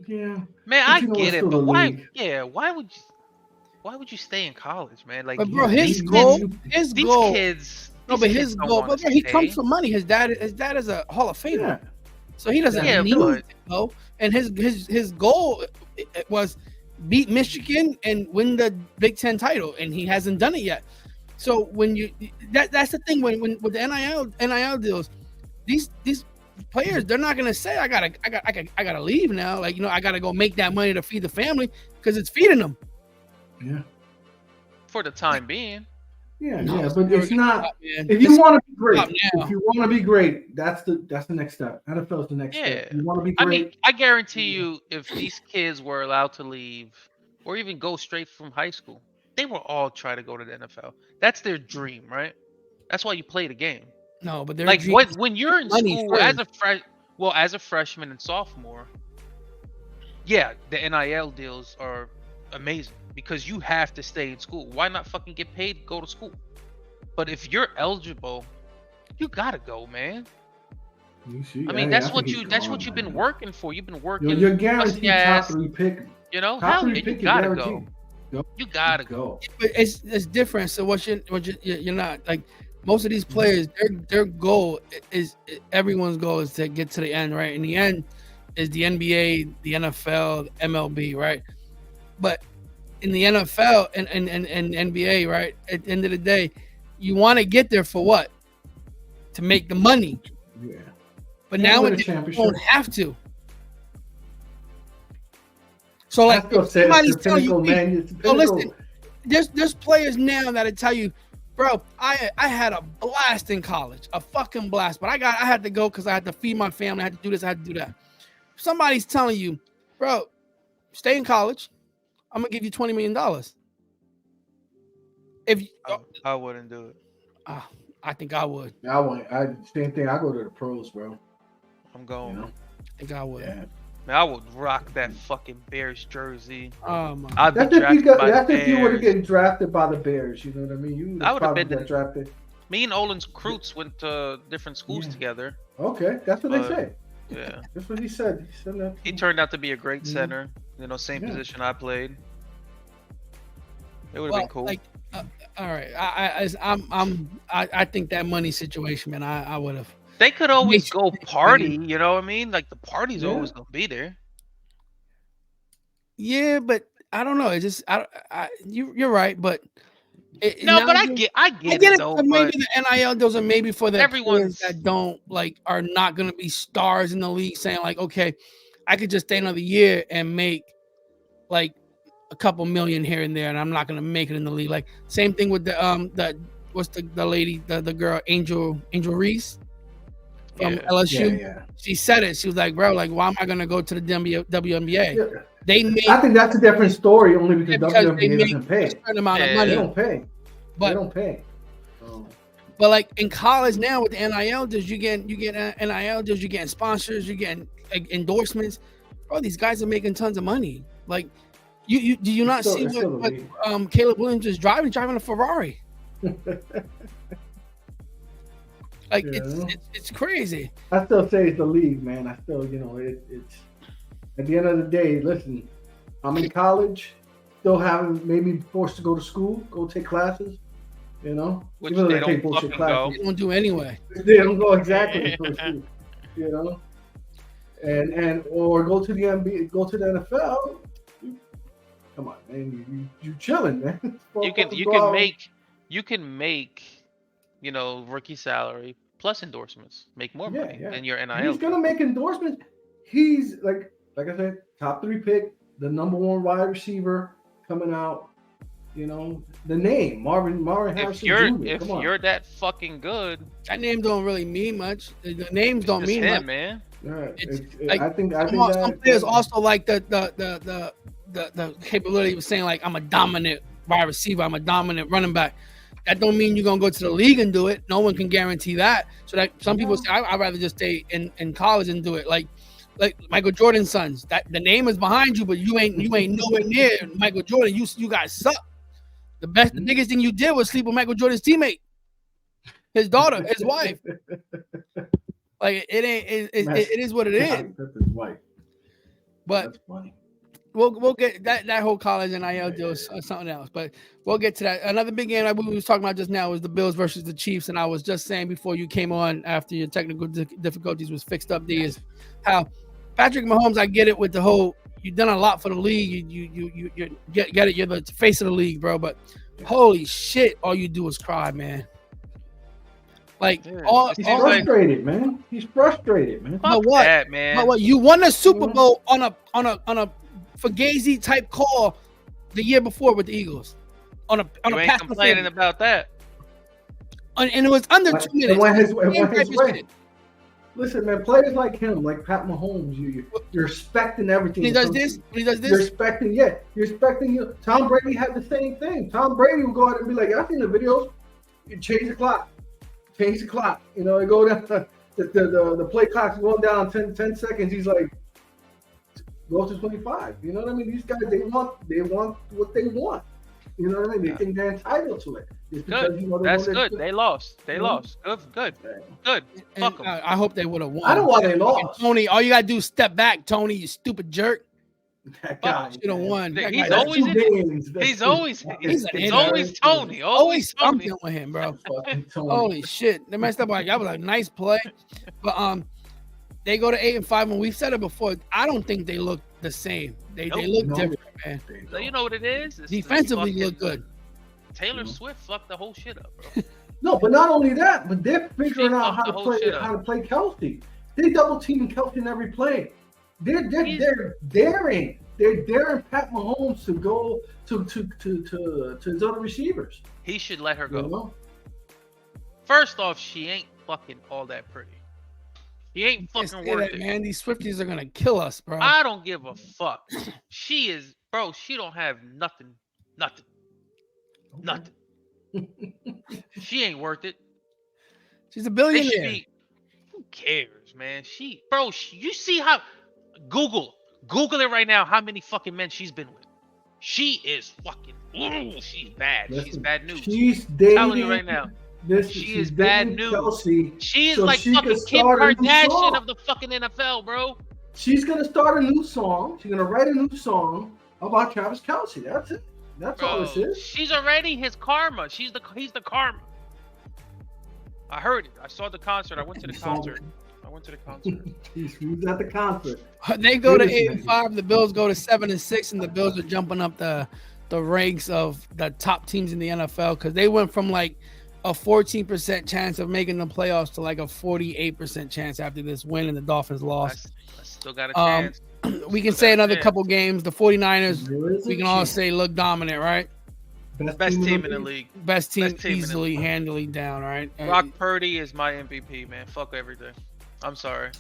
Speaker 2: Yeah,
Speaker 3: man, I get it, but why? Yeah, why would you stay in college, man? Like,
Speaker 1: but bro, his goal. But he comes from money. His dad is a Hall of Famer, so he doesn't need to go. And his goal was beat Michigan and win the Big Ten title, and he hasn't done it yet. So when that's the thing when with the NIL deals, these players, they're not gonna say I gotta leave now. Like, you know, I gotta go make that money to feed the family, because it's feeding them.
Speaker 2: Yeah.
Speaker 3: For the time being.
Speaker 2: Yeah, but it's not. If you want to be great, that's the next step. NFL's the next step. You want to be great.
Speaker 3: I mean, I guarantee you, if these kids were allowed to leave or even go straight from high school, they will all try to go to the NFL. That's their dream, right? That's why you play the game.
Speaker 1: No, but
Speaker 3: like when you're in school as a freshman and sophomore, yeah, the NIL deals are amazing, because you have to stay in school. Why not fucking get paid to go to school? But if you're eligible, you gotta go, man. I mean, that's what you've been working for. You've been working.
Speaker 2: You're guaranteed top 3 pick.
Speaker 3: You know, you gotta go. You gotta go.
Speaker 1: But it's different. So you're not like most of these players. Their goal is, everyone's goal is to get to the end, right? And the end is the NBA, the NFL, the MLB, right? But in the NFL and NBA, right, at the end of the day, you want to get there for what? To make the money.
Speaker 2: Yeah.
Speaker 1: But now you don't have to. So like, somebody's telling you, listen, there's players now that'll tell you, Bro, I had a blast in college, a fucking blast. But I had to go because I had to feed my family. I had to do this. I had to do that. Somebody's telling you, bro, stay in college. I'm gonna give you $20 million. If
Speaker 3: I wouldn't do it.
Speaker 1: I think I would.
Speaker 2: Same thing. I go to the pros, bro.
Speaker 3: I'm going.
Speaker 2: You know?
Speaker 1: I think I would.
Speaker 2: Yeah.
Speaker 3: Man, I would rock that fucking Bears jersey.
Speaker 1: Oh my.
Speaker 3: I'd be
Speaker 2: That's if you
Speaker 3: drafted by the
Speaker 2: that's if you were to
Speaker 3: Bears.
Speaker 2: get drafted by the Bears. You know what I mean? You
Speaker 3: I would have
Speaker 2: probably
Speaker 3: been
Speaker 2: got drafted.
Speaker 3: Me and Olin Kreutz went to different schools together.
Speaker 2: Okay, that's what they say.
Speaker 3: Yeah.
Speaker 2: That's what he said.
Speaker 3: He turned out to be a great center. You know, same position I played. It would have been cool.
Speaker 1: Like, all right. I think that money situation, man. I would have.
Speaker 3: They could always go party. You know what I mean? Like the party's always gonna be there.
Speaker 1: Yeah, but I don't know. It's just you're right, but
Speaker 3: but I get it though.
Speaker 1: But maybe the NIL deals are maybe for the
Speaker 3: everyone's
Speaker 1: players that don't are not going to be stars in the league, saying like, okay, I could just stay another year and make like a couple million here and there, and I'm not going to make it in the league. Like same thing with the what's the lady, the girl Angel Reese from LSU.
Speaker 2: Yeah.
Speaker 1: She said it. She was like, bro, like why am I going to go to the WNBA?
Speaker 2: Yeah.
Speaker 1: I
Speaker 2: think that's a different story only because WNBA doesn't pay.
Speaker 1: A certain amount of money.
Speaker 2: They don't pay. They don't pay.
Speaker 1: But like in college now with the NIL deals, you get NIL deals, you're getting sponsors, you're getting endorsements. Bro, these guys are making tons of money. Like do you not see what Caleb Williams is driving a Ferrari? Like it's crazy.
Speaker 2: I still say it's the league, man. I still, it's at the end of the day, listen, I'm in college, still haven't maybe forced to go to school, go take classes,
Speaker 3: Which they don't fucking go.
Speaker 1: They don't do anyway.
Speaker 2: They don't go exactly, and or go to the NBA, go to the NFL. Come on, man, you chilling, man.
Speaker 3: You can make, rookie salary plus endorsements, make more money than your NIL.
Speaker 2: He's gonna make endorsements. He's like I said, top 3 pick, the number 1 wide receiver coming out. The name Marvin Harrison.
Speaker 3: If you're that fucking good,
Speaker 1: that name don't really mean much. The names don't mean much,
Speaker 3: man.
Speaker 2: Right.
Speaker 1: I think some players also like the capability of saying like I'm a dominant wide receiver, I'm a dominant running back. That don't mean you're gonna go to the league and do it. No one can guarantee that. So that some people say I'd rather just stay in college and do it. Like Michael Jordan's sons. That the name is behind you, but you ain't nowhere near Michael Jordan. You guys suck. The biggest thing you did was sleep with Michael Jordan's teammate, his daughter, his wife. Like it is what it is.
Speaker 2: That's his wife.
Speaker 1: But
Speaker 2: that's funny.
Speaker 1: We'll get that whole college NIL deal is something else. But we'll get to that. Another big game we was talking about just now was the Bills versus the Chiefs, and I was just saying before you came on after your technical difficulties was fixed up. Is how Patrick Mahomes. I get it with the whole. You've done a lot for the league. You get it. You're the face of the league, bro. But holy shit, all you do is cry, man. Like
Speaker 2: he's frustrated, man. He's frustrated, man.
Speaker 3: Fuck that, man.
Speaker 1: But what? You won a Super Bowl on a Fugazi type call the year before with the Eagles. On a
Speaker 3: ain't complaining about that.
Speaker 1: And it was under 2 minutes.
Speaker 2: Listen, man, players like him, like Pat Mahomes, you're expecting everything.
Speaker 1: When he does this,
Speaker 2: you're expecting, you're expecting you. Tom Brady had the same thing. Tom Brady would go out and be like, I've seen the videos. You change the clock. They go down. The play clock's going down 10 seconds. He's like, go to 25. You know what I mean? These guys, they want what they want. You know what I mean? They think they're entitled to it.
Speaker 3: Good. That's good. They lost. Good. Fuck them.
Speaker 1: I hope they would have won.
Speaker 2: I don't know why they lost.
Speaker 1: Tony, all you gotta do is step back, Tony, you stupid jerk.
Speaker 2: That guy
Speaker 1: should have won.
Speaker 3: He's always Tony. Always
Speaker 1: something with him, bro. Holy shit. They messed up. That was a nice play. But they go to 8-5, and we've said it before. I don't think they look the same. They look different, man.
Speaker 3: So you know what it is?
Speaker 1: Defensively look good.
Speaker 3: Taylor Swift fucked the whole shit up, bro.
Speaker 2: No, but not only that, but they're figuring out how to play Kelsey. They double teaming Kelsey in every play. They're daring. They're daring Pat Mahomes to go to his other receivers.
Speaker 3: He should let her go. First off, she ain't fucking all that pretty. She ain't fucking worth it.
Speaker 1: Man, these Swifties are gonna kill us, bro.
Speaker 3: I don't give a fuck. She is, bro. She don't have nothing. She ain't worth it.
Speaker 1: She's a billionaire.
Speaker 3: Who cares, man? You see how? Google it right now. How many fucking men she's been with? She is fucking. She's bad. She's bad news.
Speaker 2: She's dating.
Speaker 3: I'm telling you right now. She is bad news.
Speaker 2: Kelsey,
Speaker 3: she is like fucking Kim Kardashian of the fucking NFL, bro.
Speaker 2: She's gonna start a new song. She's gonna write a new song about Travis Kelsey. That's it. That's all this is.
Speaker 3: She's already his karma. He's the karma. I heard it. I saw the concert. I went to the concert.
Speaker 2: He was at the concert.
Speaker 1: They go to 8-5. The Bills go to 7-6, and the Bills are jumping up the ranks of the top teams in the NFL because they went from like a 14% chance of making the playoffs to like a 48% chance after this win and the Dolphins lost.
Speaker 3: I still got a chance.
Speaker 1: We can say another couple games. The 49ers, we can all say look dominant, right?
Speaker 3: Best team in the league.
Speaker 1: Best team easily, handily down, right?
Speaker 3: Brock Purdy is my MVP, man. Fuck everything. I'm sorry.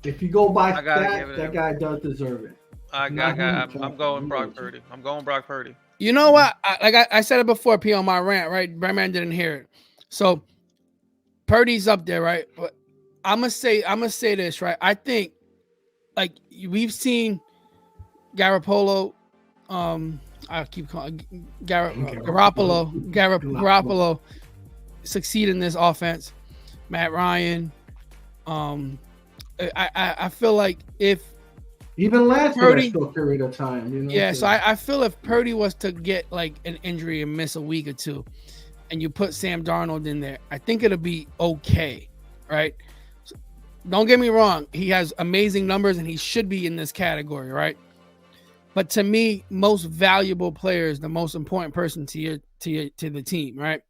Speaker 2: If you go by that guy does deserve it.
Speaker 3: I'm going Brock Purdy. I'm going Brock Purdy.
Speaker 1: You know what? I said it before, P, on my rant, right? Brandman didn't hear it. So Purdy's up there, right? But I'm gonna say this, right? I think like we've seen Garoppolo, I keep calling Garoppolo succeed in this offense. Matt Ryan. I feel like if
Speaker 2: even last Purdy, period of time, you know.
Speaker 1: Yeah, so I feel if Purdy was to get like an injury and miss a week or two, and you put Sam Darnold in there, I think it'll be okay, right? So, don't get me wrong, he has amazing numbers and he should be in this category, right? But to me, most valuable player is the most important person to the team, right?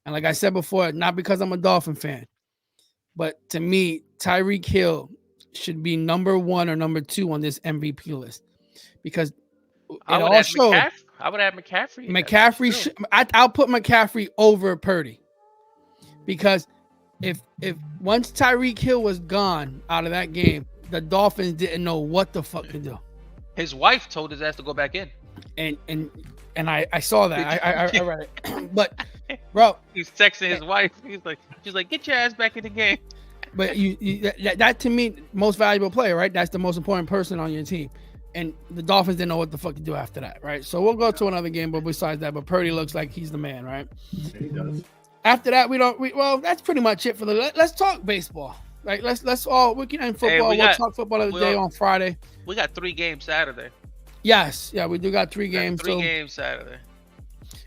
Speaker 1: And like I said before, not because I'm a Dolphin fan, but to me, Tyreek Hill should be number 1 or number 2 on this MVP list because
Speaker 3: I would have McCaffrey.
Speaker 1: I'll put McCaffrey over Purdy because if once Tyreek Hill was gone out of that game, the Dolphins didn't know what the fuck to do.
Speaker 3: His wife told his ass to go back in,
Speaker 1: and I saw that. I read it, but bro,
Speaker 3: he's texting his wife. She's like, get your ass back in the game.
Speaker 1: But that to me, most valuable player, right? That's the most important person on your team. And the Dolphins didn't know what the fuck to do after that, right? So we'll go to another game, but besides that, but Purdy looks like he's the man, right?
Speaker 2: He does.
Speaker 1: After that, well, that's pretty much it for let's talk baseball. Like let's all we can end football. We'll talk football of the day on Friday.
Speaker 3: We got 3 games Saturday.
Speaker 1: Yes, yeah, we do got 3 games.
Speaker 3: 3 games Saturday.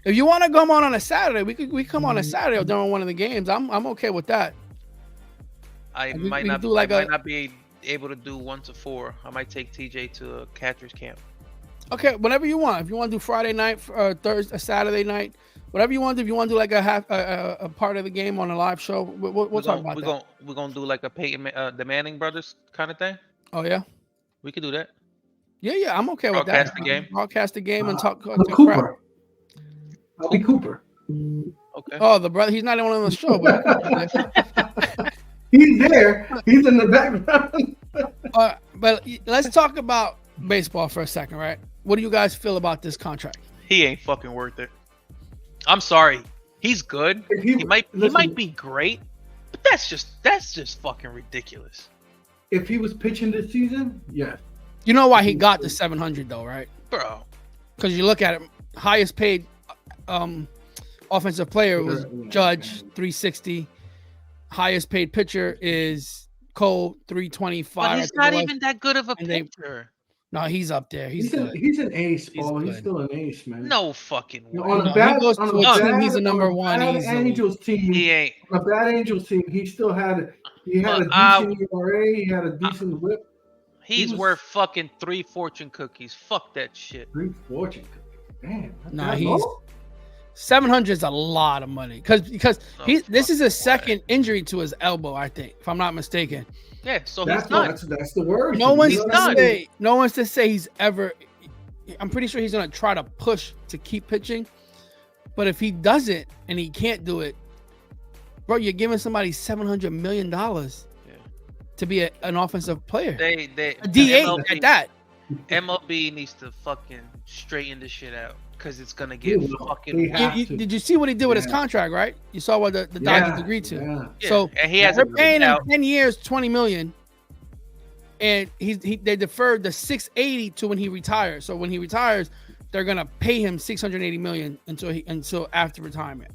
Speaker 1: If you want to come on a Saturday, we come on a Saturday during one of the games. I'm okay with that.
Speaker 3: I might not be able to do 1 to 4. I might take TJ to a catcher's camp.
Speaker 1: Okay, whatever you want. If you want to do Friday night, Saturday night, whatever you want to do. If you want to do like a part of the game on a live show, we'll talk about that.
Speaker 3: We're gonna do like a the Manning brothers kind of thing.
Speaker 1: Oh yeah,
Speaker 3: we could do that.
Speaker 1: Yeah, I'm okay with that. Broadcast the game and talk.
Speaker 2: Cooper. I'll be Cooper.
Speaker 3: Okay.
Speaker 1: Oh, the brother. He's not even on the show, but
Speaker 2: he's there. He's in the background.
Speaker 1: But let's talk about baseball for a second, right? What do you guys feel about this contract?
Speaker 3: He ain't fucking worth it. I'm sorry. He's good. He might be great, but that's just fucking ridiculous.
Speaker 2: If he was pitching this season, yes.
Speaker 1: You know why he got the 700 though, right?
Speaker 3: Bro.
Speaker 1: Because you look at it, highest paid offensive player was Judge, 360. Highest paid pitcher is Cole, 325.
Speaker 3: But he's not even that good of a pitcher.
Speaker 1: No, he's up there. He's
Speaker 2: an ace, Paul. He's still an ace, man.
Speaker 3: No fucking way.
Speaker 2: On a bad team,
Speaker 1: he's a number 1.
Speaker 2: Angels team.
Speaker 3: He ain't.
Speaker 2: On a bad Angels team, he still had a decent ERA. He had a decent whip.
Speaker 3: He's worth fucking 3 fortune cookies. Fuck that shit.
Speaker 2: 3 fortune cookies. Damn.
Speaker 1: Nah, he's 700 is a lot of money because this is his second injury to his elbow, I think, if I'm not mistaken.
Speaker 3: Yeah, so he's done.
Speaker 2: That's the word.
Speaker 1: No one's to say he's ever. I'm pretty sure he's gonna try to push to keep pitching, but if he doesn't and he can't do it, bro, you're giving somebody $700 million to be an offensive player.
Speaker 3: They
Speaker 1: a DH at that.
Speaker 3: MLB needs to fucking straighten this shit out because it's gonna get fucking.
Speaker 1: Did you see what he did with his contract? Right, you saw what the Dodgers agreed to.
Speaker 3: Yeah.
Speaker 1: So
Speaker 3: and he has
Speaker 1: they're paying him 10 years, $20 million, and they deferred the $680 to when he retires. So when he retires, they're gonna pay him $680 million until after retirement.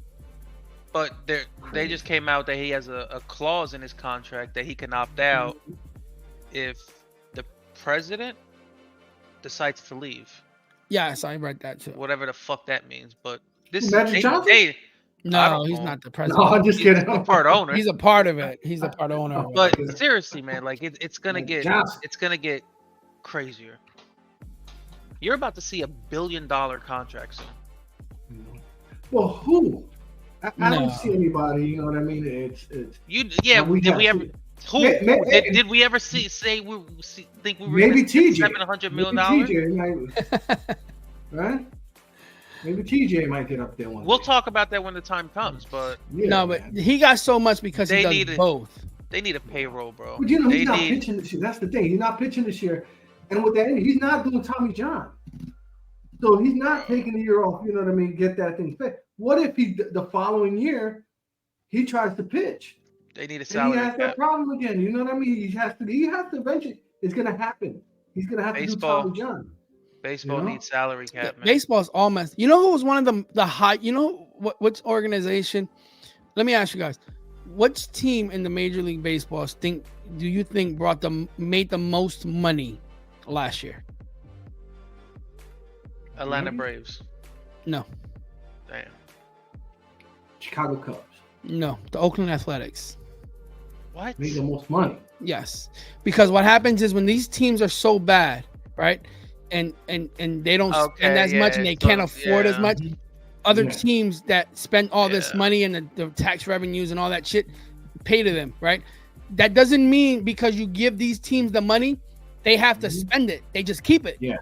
Speaker 3: But they just came out that he has a clause in his contract that he can opt out if the president decides to leave.
Speaker 1: Yes, I read that too.
Speaker 3: Whatever the fuck that means, but this
Speaker 2: No, he's not
Speaker 1: the president.
Speaker 2: No, I'm just kidding.
Speaker 3: He's a part owner.
Speaker 1: He's a part of it. He's a part owner.
Speaker 3: But seriously, man, like it's gonna get crazier. You're about to see $1 billion contract soon.
Speaker 2: Well, who? I don't see anybody. You know what I mean? It's
Speaker 3: you. Yeah. Did we ever? Who did we ever think we were
Speaker 2: maybe TJ
Speaker 3: $700 million?
Speaker 2: Right? Maybe TJ might get up there one.
Speaker 3: We'll talk about that when the time comes, but
Speaker 1: but he got so much because he does both.
Speaker 3: They need a payroll, bro.
Speaker 2: But he's not pitching this year. That's the thing. He's not pitching this year, and with that, he's not doing Tommy John. So he's not taking a year off. You know what I mean? Get that thing fit. What if the following year he tries to pitch?
Speaker 3: They need a salary.
Speaker 2: And he has that problem again. You know what I mean? He has to eventually. It's gonna happen. He's gonna have to do Tommy John.
Speaker 3: Baseball needs salary cap. Man.
Speaker 1: Baseball's all messed. You know who was one of the high? You know which organization? Let me ask you guys. Which team in the Major League Baseball do you think made the most money last year?
Speaker 3: Atlanta Braves.
Speaker 1: No.
Speaker 3: Damn.
Speaker 2: Chicago Cubs.
Speaker 1: No, the Oakland Athletics.
Speaker 3: What?
Speaker 2: Made the most money.
Speaker 1: Yes, because what happens is when these teams are so bad, right, and they don't spend as much and they can't afford as much. Other teams that spend all this money and the tax revenues and all that shit pay to them, right? That doesn't mean because you give these teams the money, they have to spend it. They just keep it.
Speaker 2: Yeah.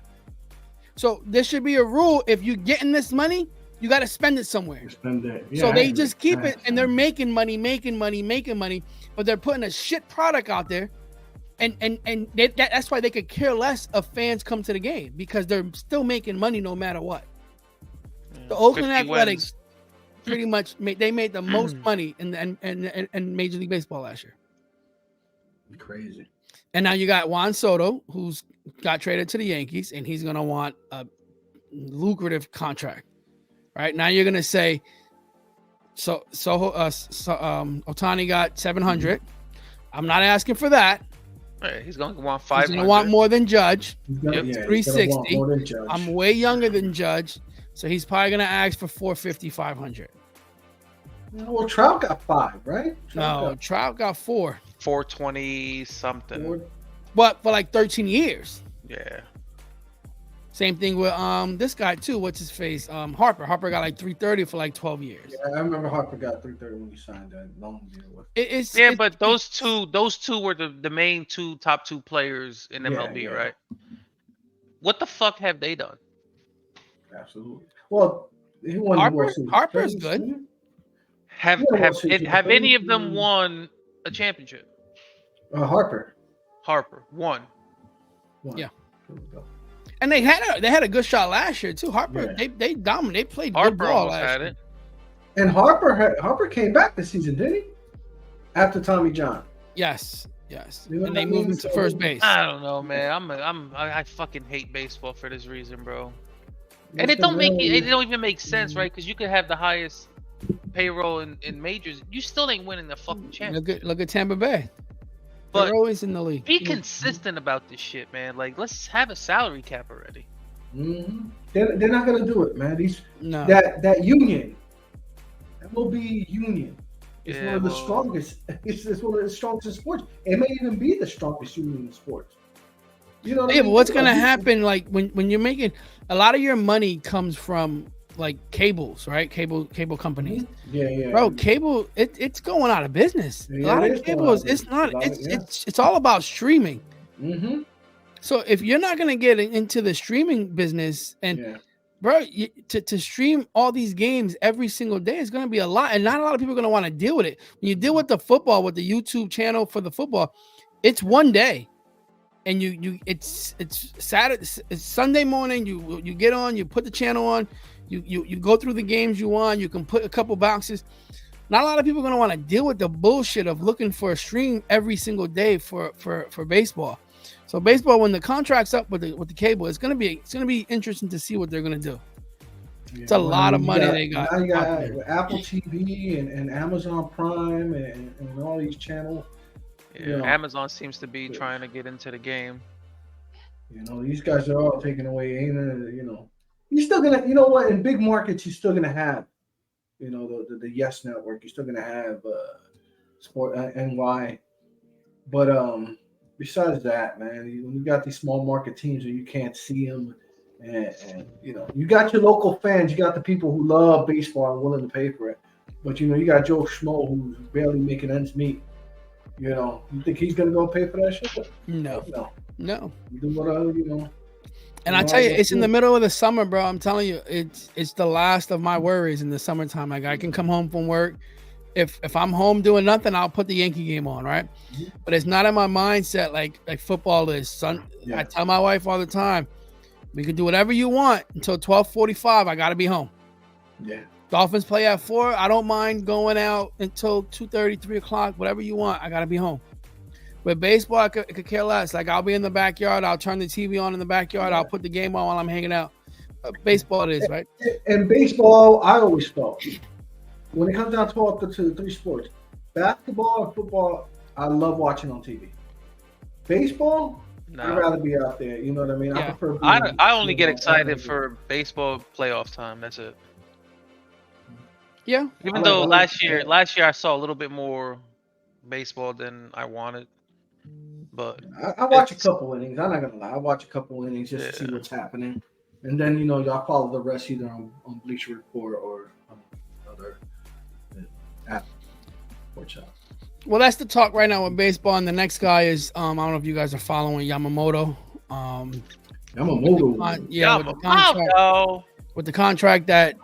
Speaker 1: So there should be a rule: if you're getting this money, you got to spend it somewhere.
Speaker 2: Spend it. Yeah,
Speaker 1: so they just keep it, and they're making money, but they're putting a shit product out there, and that's why they could care less if fans come to the game because they're still making money no matter what. The Oakland Athletics pretty much made the most money in Major League Baseball last year.
Speaker 2: Crazy.
Speaker 1: And now you got Juan Soto, who's got traded to the Yankees, and he's gonna want a lucrative contract. Right now, you're gonna say, Ohtani got 700. I'm not asking for that.
Speaker 3: Right, he's gonna want 500.
Speaker 1: He's gonna want more than Judge.
Speaker 2: 360.
Speaker 1: I'm way younger than Judge, so he's probably gonna ask for 450, 500.
Speaker 2: Well, Trout got 5, right?
Speaker 1: Trout got 4.
Speaker 3: 420 something.
Speaker 1: But for like 13 years.
Speaker 3: Yeah.
Speaker 2: Same
Speaker 1: thing with this guy too. What's his face? Harper. Harper got like 330 for like 12 years.
Speaker 2: Yeah, I remember Harper got 330 when he signed that loan deal with.
Speaker 3: But those two were the main top two players in MLB, right? What the fuck have they done?
Speaker 2: Absolutely. Well, he won
Speaker 1: Harper's good.
Speaker 3: Have any of them won a championship?
Speaker 2: Harper
Speaker 3: won.
Speaker 1: Yeah. And they had a good shot last year too. Harper, they dominated. They played good ball last year.
Speaker 2: And Harper came back this season, didn't he? After Tommy John.
Speaker 1: Yes. And they moved him to first base.
Speaker 3: I don't know, man. I fucking hate baseball for this reason, bro. And it don't even make sense, right? Because you could have the highest payroll in majors, you still ain't winning the fucking championship.
Speaker 1: Look at Tampa Bay.
Speaker 3: But
Speaker 1: they're always in the league.
Speaker 3: Be consistent about this shit, man. Like, let's have a salary cap already.
Speaker 2: Mm-hmm. They're not gonna do it, man. That union, MLB union, is one of the strongest. It's one of the strongest in sports. It may even be the strongest union in sports. You know.
Speaker 1: But what's gonna happen? Like when you're making a lot of your money comes from like cables, right? Cable companies.
Speaker 2: Yeah.
Speaker 1: Bro, cable, it's going out of business. A lot of cables, it's all about streaming.
Speaker 2: Mm-hmm.
Speaker 1: So if you're not gonna get into the streaming business, and bro, to stream all these games every single day is going to be a lot, and not a lot of people are going to want to deal with it. When you deal with the football, with the YouTube channel for the football, it's one day, and it's Saturday, it's Sunday morning. You get on, you put the channel on, you go through the games you want. You can put a couple boxes. Not a lot of people are going to want to deal with the bullshit of looking for a stream every single day for baseball. So baseball, when the contract's up with the cable, it's gonna be interesting to see what they're gonna do. Yeah, it's a lot of money they got.
Speaker 2: Now you got Apple TV and Amazon Prime and all these channels.
Speaker 3: Yeah, Amazon seems to be trying to get into the game.
Speaker 2: These guys are all taking away. You're still gonna. You know what? In big markets, you're still gonna have. The Yes Network. You're still gonna have Sport NY, but besides that, man, when you got these small market teams where you can't see them, and you got your local fans, you got the people who love baseball and willing to pay for it, but you got Joe Schmo who's barely making ends meet. You think he's gonna go pay for that shit?
Speaker 1: No.
Speaker 2: You do what
Speaker 1: And I tell you, it's in the middle of the summer, bro. I'm telling you, it's the last of my worries in the summertime. Like I can come home from work. If I'm home doing nothing, I'll put the Yankee game on, right? Mm-hmm. But it's not in my mindset like football is. Son, yeah. I tell my wife all the time, we can do whatever you want until 12:45. I gotta be home.
Speaker 2: Yeah.
Speaker 1: Dolphins play at 4. I don't mind going out until 2:30, 3 o'clock, whatever you want. I gotta be home. With baseball, I could care less. Like I'll be in the backyard. I'll turn the TV on in the backyard. Yeah. I'll put the game on while I'm hanging out. Baseball it is, right?
Speaker 2: And baseball, I always felt. When it comes down to the three sports, basketball and football, I love watching on TV. Baseball, I'd rather be out there. You know what I mean?
Speaker 3: Yeah. I only get excited for baseball playoff time. That's it.
Speaker 1: Yeah.
Speaker 3: Even though last year I saw a little bit more baseball than I wanted, but
Speaker 2: I watch a couple innings. I'm not gonna lie. I watch a couple innings just to see what's happening, and then y'all follow the rest either on Bleacher Report or other.
Speaker 1: Well, that's the talk right now with baseball, and the next guy is I don't know if you guys are following Yamamoto. With the contract that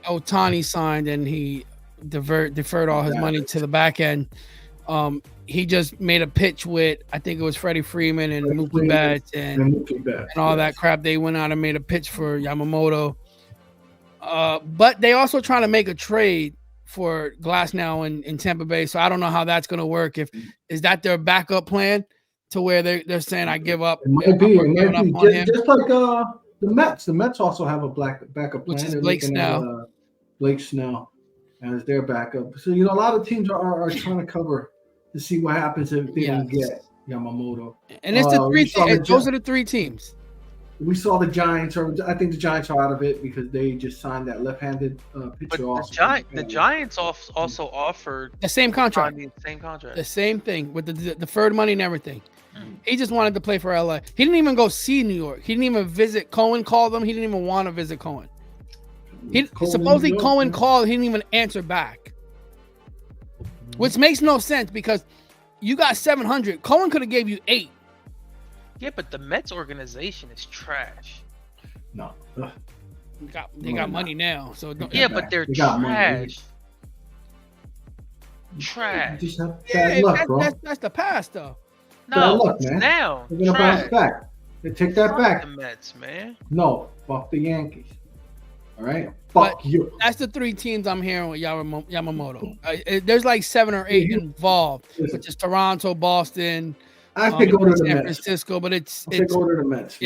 Speaker 1: Ohtani signed, and he deferred all his money to the back end. He just made a pitch with, I think it was Freddie Freeman and Mookie Betts and all that crap. They went out and made a pitch for Yamamoto. But they also trying to make a trade for Glasnow in Tampa Bay. So I don't know how that's going to work. Is that their backup plan to where they're saying I give up?
Speaker 2: It might be. Just like the Mets. The Mets also have a backup plan.
Speaker 1: Which is Blake Snell.
Speaker 2: Blake Snell as their backup. So, a lot of teams are trying to cover to see what happens if they don't get Yamamoto.
Speaker 1: And it's the three teams. Those are the three teams.
Speaker 2: We saw the Giants, or I think the Giants are out of it because they just signed that left-handed pitcher.
Speaker 3: But the Giants also offered
Speaker 1: the same contract.
Speaker 3: The
Speaker 1: same thing with the deferred money and everything. He just wanted to play for LA. He didn't even go see New York. He didn't even visit. Cohen called him. He didn't even want to visit Cohen. Supposedly Cohen called. He didn't even answer back, which makes no sense because you got 700. Cohen could have gave you 8.
Speaker 3: Yeah, but the Mets organization is trash.
Speaker 2: No.
Speaker 1: They got money now. So
Speaker 3: but they're trash. Trash.
Speaker 2: Just have bad luck, bro.
Speaker 1: That's the past, though.
Speaker 3: No,
Speaker 2: luck, man.
Speaker 3: Now.
Speaker 2: They're going to bounce back. They take that back.
Speaker 3: The Mets, man.
Speaker 2: No, fuck the Yankees. All right? Fuck you.
Speaker 1: That's the three teams I'm hearing with Yamamoto. There's like 7 or 8 involved, which is Toronto, Boston,
Speaker 2: I have to go to the
Speaker 1: San
Speaker 2: Mets.
Speaker 1: Francisco, but it's
Speaker 2: go to the Mets.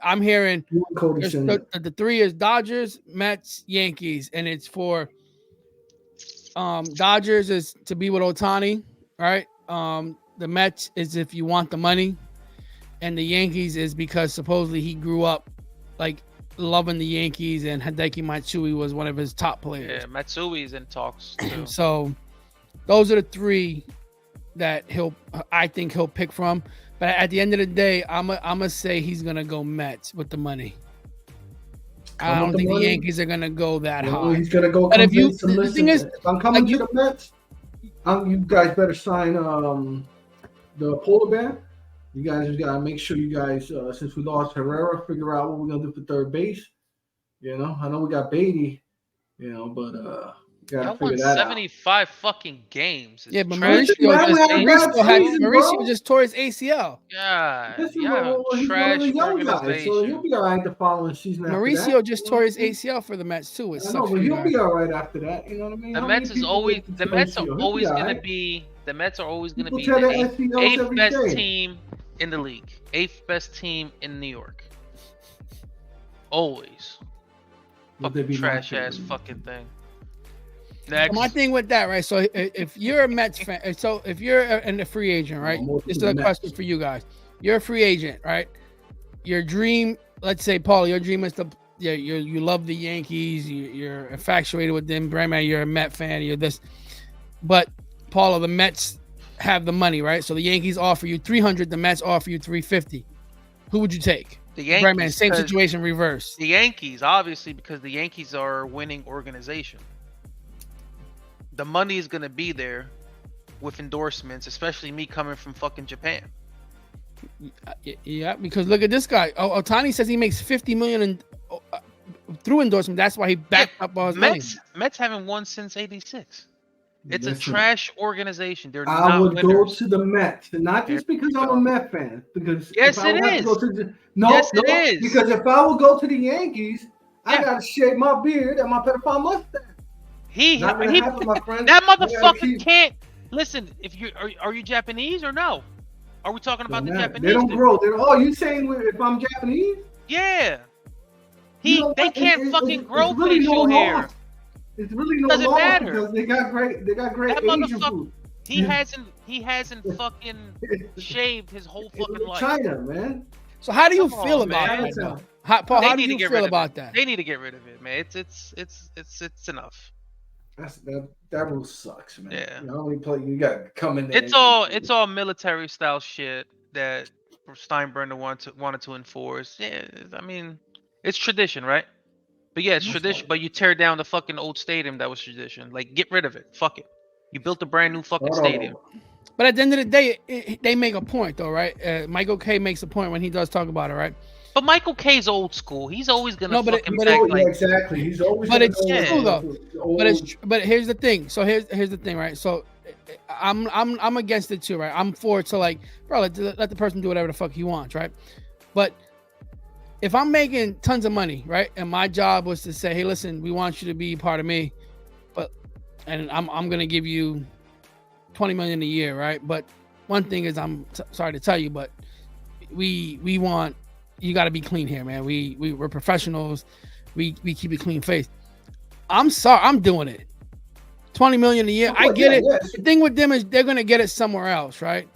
Speaker 1: I'm hearing the 3 is Dodgers, Mets, Yankees, and it's for Dodgers is to be with Ohtani, right? The Mets is if you want the money, and the Yankees is because supposedly he grew up like loving the Yankees, and Hideki Matsui was one of his top players.
Speaker 3: Yeah, Matsui's in talks too.
Speaker 1: So those are the 3 that I think he'll pick from. But at the end of the day, I'm gonna say he's gonna go Mets with the money. I don't think the Yankees are gonna go that high.
Speaker 2: He's gonna go.
Speaker 1: But the thing is,
Speaker 2: if I'm coming to the Mets, you guys better sign the Paulo Bear. You guys just gotta make sure you guys, since we lost Herrera, figure out what we're gonna do for third base. You know, I know we got Beatty, you know, but gotta
Speaker 3: Y'all
Speaker 2: figure
Speaker 3: won
Speaker 2: that out.
Speaker 3: 75 fucking games. It's
Speaker 1: Yeah, but
Speaker 3: trash.
Speaker 1: Mauricio just tore his ACL.
Speaker 3: God,
Speaker 2: Listen,
Speaker 3: y'all
Speaker 2: he's one of the
Speaker 3: trash
Speaker 2: young guys, so he'll
Speaker 3: organization.
Speaker 2: be all right the following season after
Speaker 1: Mauricio
Speaker 2: that.
Speaker 1: just tore his ACL for the Mets too. It
Speaker 2: I know,
Speaker 1: sucks
Speaker 2: but
Speaker 1: for you
Speaker 2: he'll
Speaker 1: guys.
Speaker 2: be all right after that. You know what I mean?
Speaker 3: The
Speaker 2: How
Speaker 3: Mets
Speaker 2: many
Speaker 3: is
Speaker 2: people
Speaker 3: always
Speaker 2: get to
Speaker 3: the Mets are
Speaker 2: ACL? He'll be
Speaker 3: always
Speaker 2: all
Speaker 3: gonna
Speaker 2: right.
Speaker 3: be the Mets are always gonna
Speaker 2: People
Speaker 3: be
Speaker 2: tear
Speaker 3: the
Speaker 2: their
Speaker 3: eighth,
Speaker 2: ACLs
Speaker 3: eighth
Speaker 2: every
Speaker 3: best
Speaker 2: day.
Speaker 3: team in the league. Eighth best team in New York. Always.
Speaker 2: Would they
Speaker 3: Fucking
Speaker 2: be my
Speaker 3: trash ass
Speaker 2: favorite?
Speaker 3: fucking thing.
Speaker 1: So
Speaker 3: Next.
Speaker 1: my thing with that, right? So if you're a Mets fan, so if you're a free agent, right? This is a question for you guys. You're a free agent, right? Your dream, let's say, Paulo, your dream is to, you love the Yankees, you're infatuated with them. Draymond, you're a Met fan, you're this. But Paulo, the Mets have the money, right? So the Yankees offer you 300, the Mets offer you 350. Who would you take?
Speaker 3: The Yankees.
Speaker 1: Draymond, same situation, reverse.
Speaker 3: The Yankees, obviously, because the Yankees are a winning organization. The money is gonna be there with endorsements, especially me coming from fucking Japan.
Speaker 1: Yeah, because look at this guy. Ohtani says he makes $50 million through endorsement. That's why he backed up all his money.
Speaker 3: Mets haven't won since '86. It's
Speaker 2: Listen,
Speaker 3: a trash organization. They're
Speaker 2: I
Speaker 3: not
Speaker 2: would
Speaker 3: winners.
Speaker 2: go to the Mets, not just because I'm a Met fan. Because
Speaker 3: yes,
Speaker 2: if I
Speaker 3: it
Speaker 2: would have
Speaker 3: is.
Speaker 2: to go to the,
Speaker 3: Yes, it is.
Speaker 2: because if I would go to the Yankees, I gotta shave my beard and my pedophile mustache. Not gonna happen, my friend.
Speaker 3: That motherfucker can't listen. If you are you Japanese or no? Are we talking about the Japanese?
Speaker 2: They don't grow. You saying if I'm Japanese?
Speaker 3: Yeah.
Speaker 2: They
Speaker 3: can't fucking grow facial hair.
Speaker 2: It's really no
Speaker 3: Doesn't
Speaker 2: loss
Speaker 3: matter.
Speaker 2: because they got great
Speaker 3: That
Speaker 2: Asian food.
Speaker 3: He hasn't fucking shaved his whole fucking life.
Speaker 2: China, man.
Speaker 1: So how do you feel about that, though? Paul, how do you feel about that?
Speaker 3: They need to get rid of it, man. It's enough.
Speaker 2: That rule sucks, man.
Speaker 3: Yeah.
Speaker 2: You only play. You got to come in there.
Speaker 3: It's all military style shit that Steinbrenner wanted to enforce. Yeah, I mean, it's tradition, right? But yeah, it's tradition. But you tear down the fucking old stadium that was tradition. Like, get rid of it. Fuck it. You built a brand new fucking stadium.
Speaker 1: But at the end of the day, they make a point, though, right? Michael K makes a point when he does talk about it, right?
Speaker 3: But Michael K's old school. He's always gonna
Speaker 2: exactly. He's always.
Speaker 1: But it's true though. But here's the thing. So here's the thing, right? So I'm against it too, right? I'm for it to like, bro, let the person do whatever the fuck he wants, right? But if I'm making tons of money, right, and my job was to say, hey, listen, we want you to be part of me, and I'm gonna give you $20 million a year, right? But one thing is, I'm sorry to tell you, but we want. You got to be clean here, man. We're professionals. We keep it clean face. I'm sorry. I'm doing it. $20 million a year. I get it. Yes. The thing with them is they're going to get it somewhere else, right?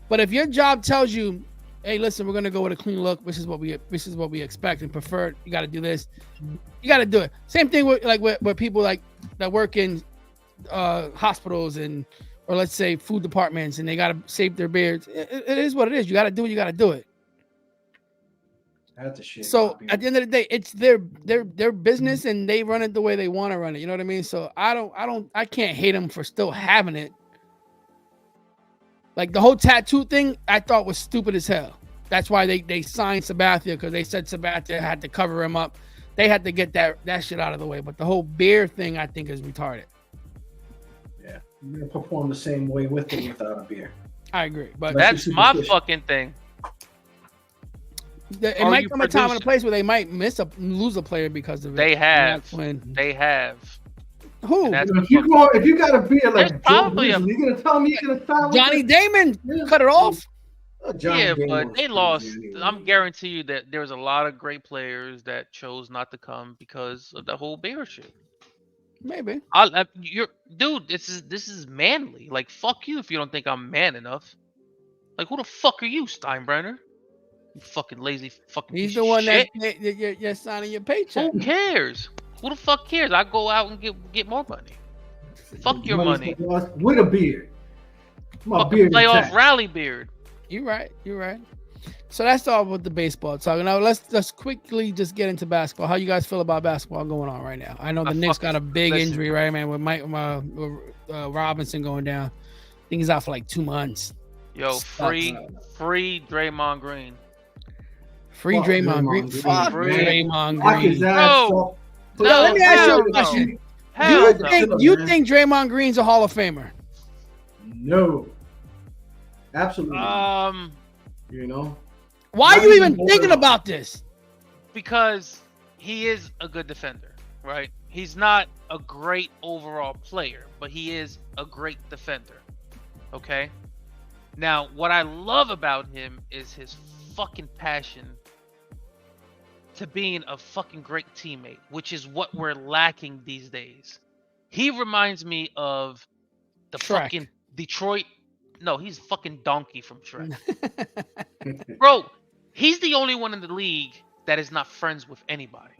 Speaker 1: But if your job tells you, hey, listen, we're going to go with a clean look. This is what we expect and prefer. You got to do this. You got to do it. Same thing with with people like that work in hospitals or let's say food departments, and they got to shave their beards. It is what it is. You got to do what you got to do it.
Speaker 2: That's a shit.
Speaker 1: So at the end of the day, it's their business and they run it the way they want to run it. You know what I mean? So I can't hate them for still having it. Like the whole tattoo thing, I thought was stupid as hell. That's why they signed Sabathia, because they said Sabathia had to cover him up. They had to get that shit out of the way. But the whole beard thing, I think, is retarded.
Speaker 2: Yeah, you're gonna perform the same way with or without a beard.
Speaker 1: I agree, but
Speaker 3: that's my fucking thing.
Speaker 1: It might come a time and a place where they might lose a player because of it.
Speaker 3: They have. Who?
Speaker 2: If you got a beard like probably you're gonna tell me you're gonna style
Speaker 1: Johnny Damon cut it off.
Speaker 3: But they lost. I'm guarantee you that there's a lot of great players that chose not to come because of the whole bear shit.
Speaker 1: Maybe.
Speaker 3: Dude, this is manly. Like, fuck you if you don't think I'm man enough. Like, who the fuck are you, Steinbrenner? You fucking lazy fucking.
Speaker 1: He's the one that you're signing your paycheck.
Speaker 3: Who cares? Who the fuck cares? I go out and get more money. Fuck your money.
Speaker 2: With a beard.
Speaker 3: My beard. Playoff rally beard.
Speaker 1: You're right. So that's all with the baseball talk. Now let's quickly just get into basketball. How you guys feel about basketball going on right now? I know the Knicks got a big injury, right, man, with Robinson going down. I think he's out for like 2 months.
Speaker 3: Yo, free Draymond Green.
Speaker 1: Free Draymond Green. Fuck Draymond
Speaker 2: Lock his
Speaker 1: Green.
Speaker 2: ass up.
Speaker 1: Yo, let me ask you a question. Do you
Speaker 3: No.
Speaker 1: think Draymond Green's a Hall of Famer?
Speaker 2: No. Absolutely.
Speaker 3: You
Speaker 2: know.
Speaker 1: Why are you even thinking about this?
Speaker 3: Because he is a good defender, right? He's not a great overall player, but he is a great defender. Okay? Now, what I love about him is his fucking passion to being a fucking great teammate, which is what we're lacking these days. He reminds me of the fucking Detroit. No, he's fucking Donkey from Shrek. Bro, he's the only one in the league that is not friends with anybody.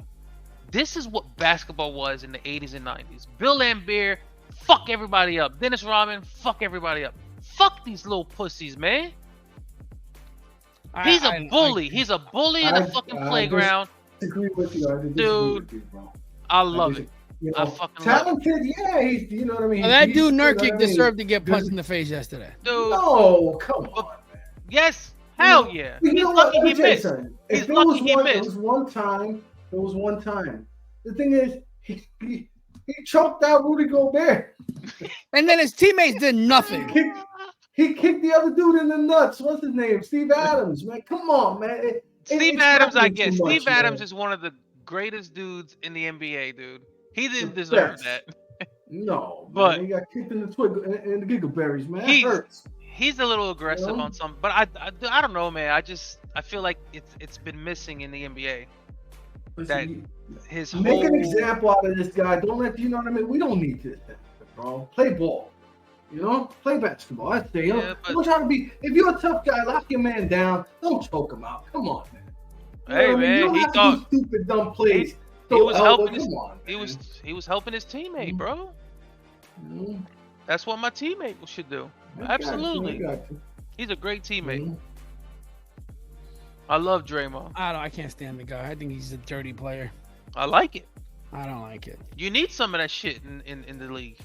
Speaker 3: This is what basketball was in the 80s and 90s. Bill Laimbeer, fuck everybody up. Dennis Rodman, fuck everybody up. Fuck these little pussies, man. He's a bully. He's a bully in the fucking playground.
Speaker 2: I disagree with you.
Speaker 3: Dude, I love it.
Speaker 2: You know,
Speaker 3: I fucking
Speaker 2: talented,
Speaker 3: love it.
Speaker 2: yeah, he's, you know what I mean?
Speaker 1: Well, that dude Nurkic deserved to get punched in the face yesterday.
Speaker 3: Dude.
Speaker 2: No, come on, man.
Speaker 3: Yes, hell yeah. He's lucky he missed. He's lucky he missed.
Speaker 2: It was one time. The thing is, he choked out Rudy Gobert.
Speaker 1: And then his teammates did nothing.
Speaker 2: He kicked the other dude in the nuts. What's his name? Steve Adams, man. Come on, man.
Speaker 3: Steve Adams, I guess. Steve Adams is one of the greatest dudes in the NBA, dude. He didn't deserve that.
Speaker 2: No,
Speaker 3: but
Speaker 2: man, he got kicked in the the gigaberries, man. That hurts.
Speaker 3: He's a little aggressive on some, but I don't know, man. I feel like it's been missing in the NBA.
Speaker 2: Listen, make an example out of this guy. Don't let you know what I mean. We don't need this, bro. Play ball. You know, play basketball. That's the don't try to be. If you're a tough guy, lock your man down. Don't choke him out. Come on, man.
Speaker 3: Hey, man,
Speaker 2: you don't have to do stupid, dumb plays.
Speaker 3: He was helping. He was helping his teammate, bro.
Speaker 2: Mm-hmm.
Speaker 3: That's what my teammate should do. Absolutely. He's a great teammate. Mm-hmm. I love Draymond.
Speaker 1: I can't stand the guy. I think he's a dirty player.
Speaker 3: I like it.
Speaker 1: I don't like it.
Speaker 3: You need some of that shit in the league.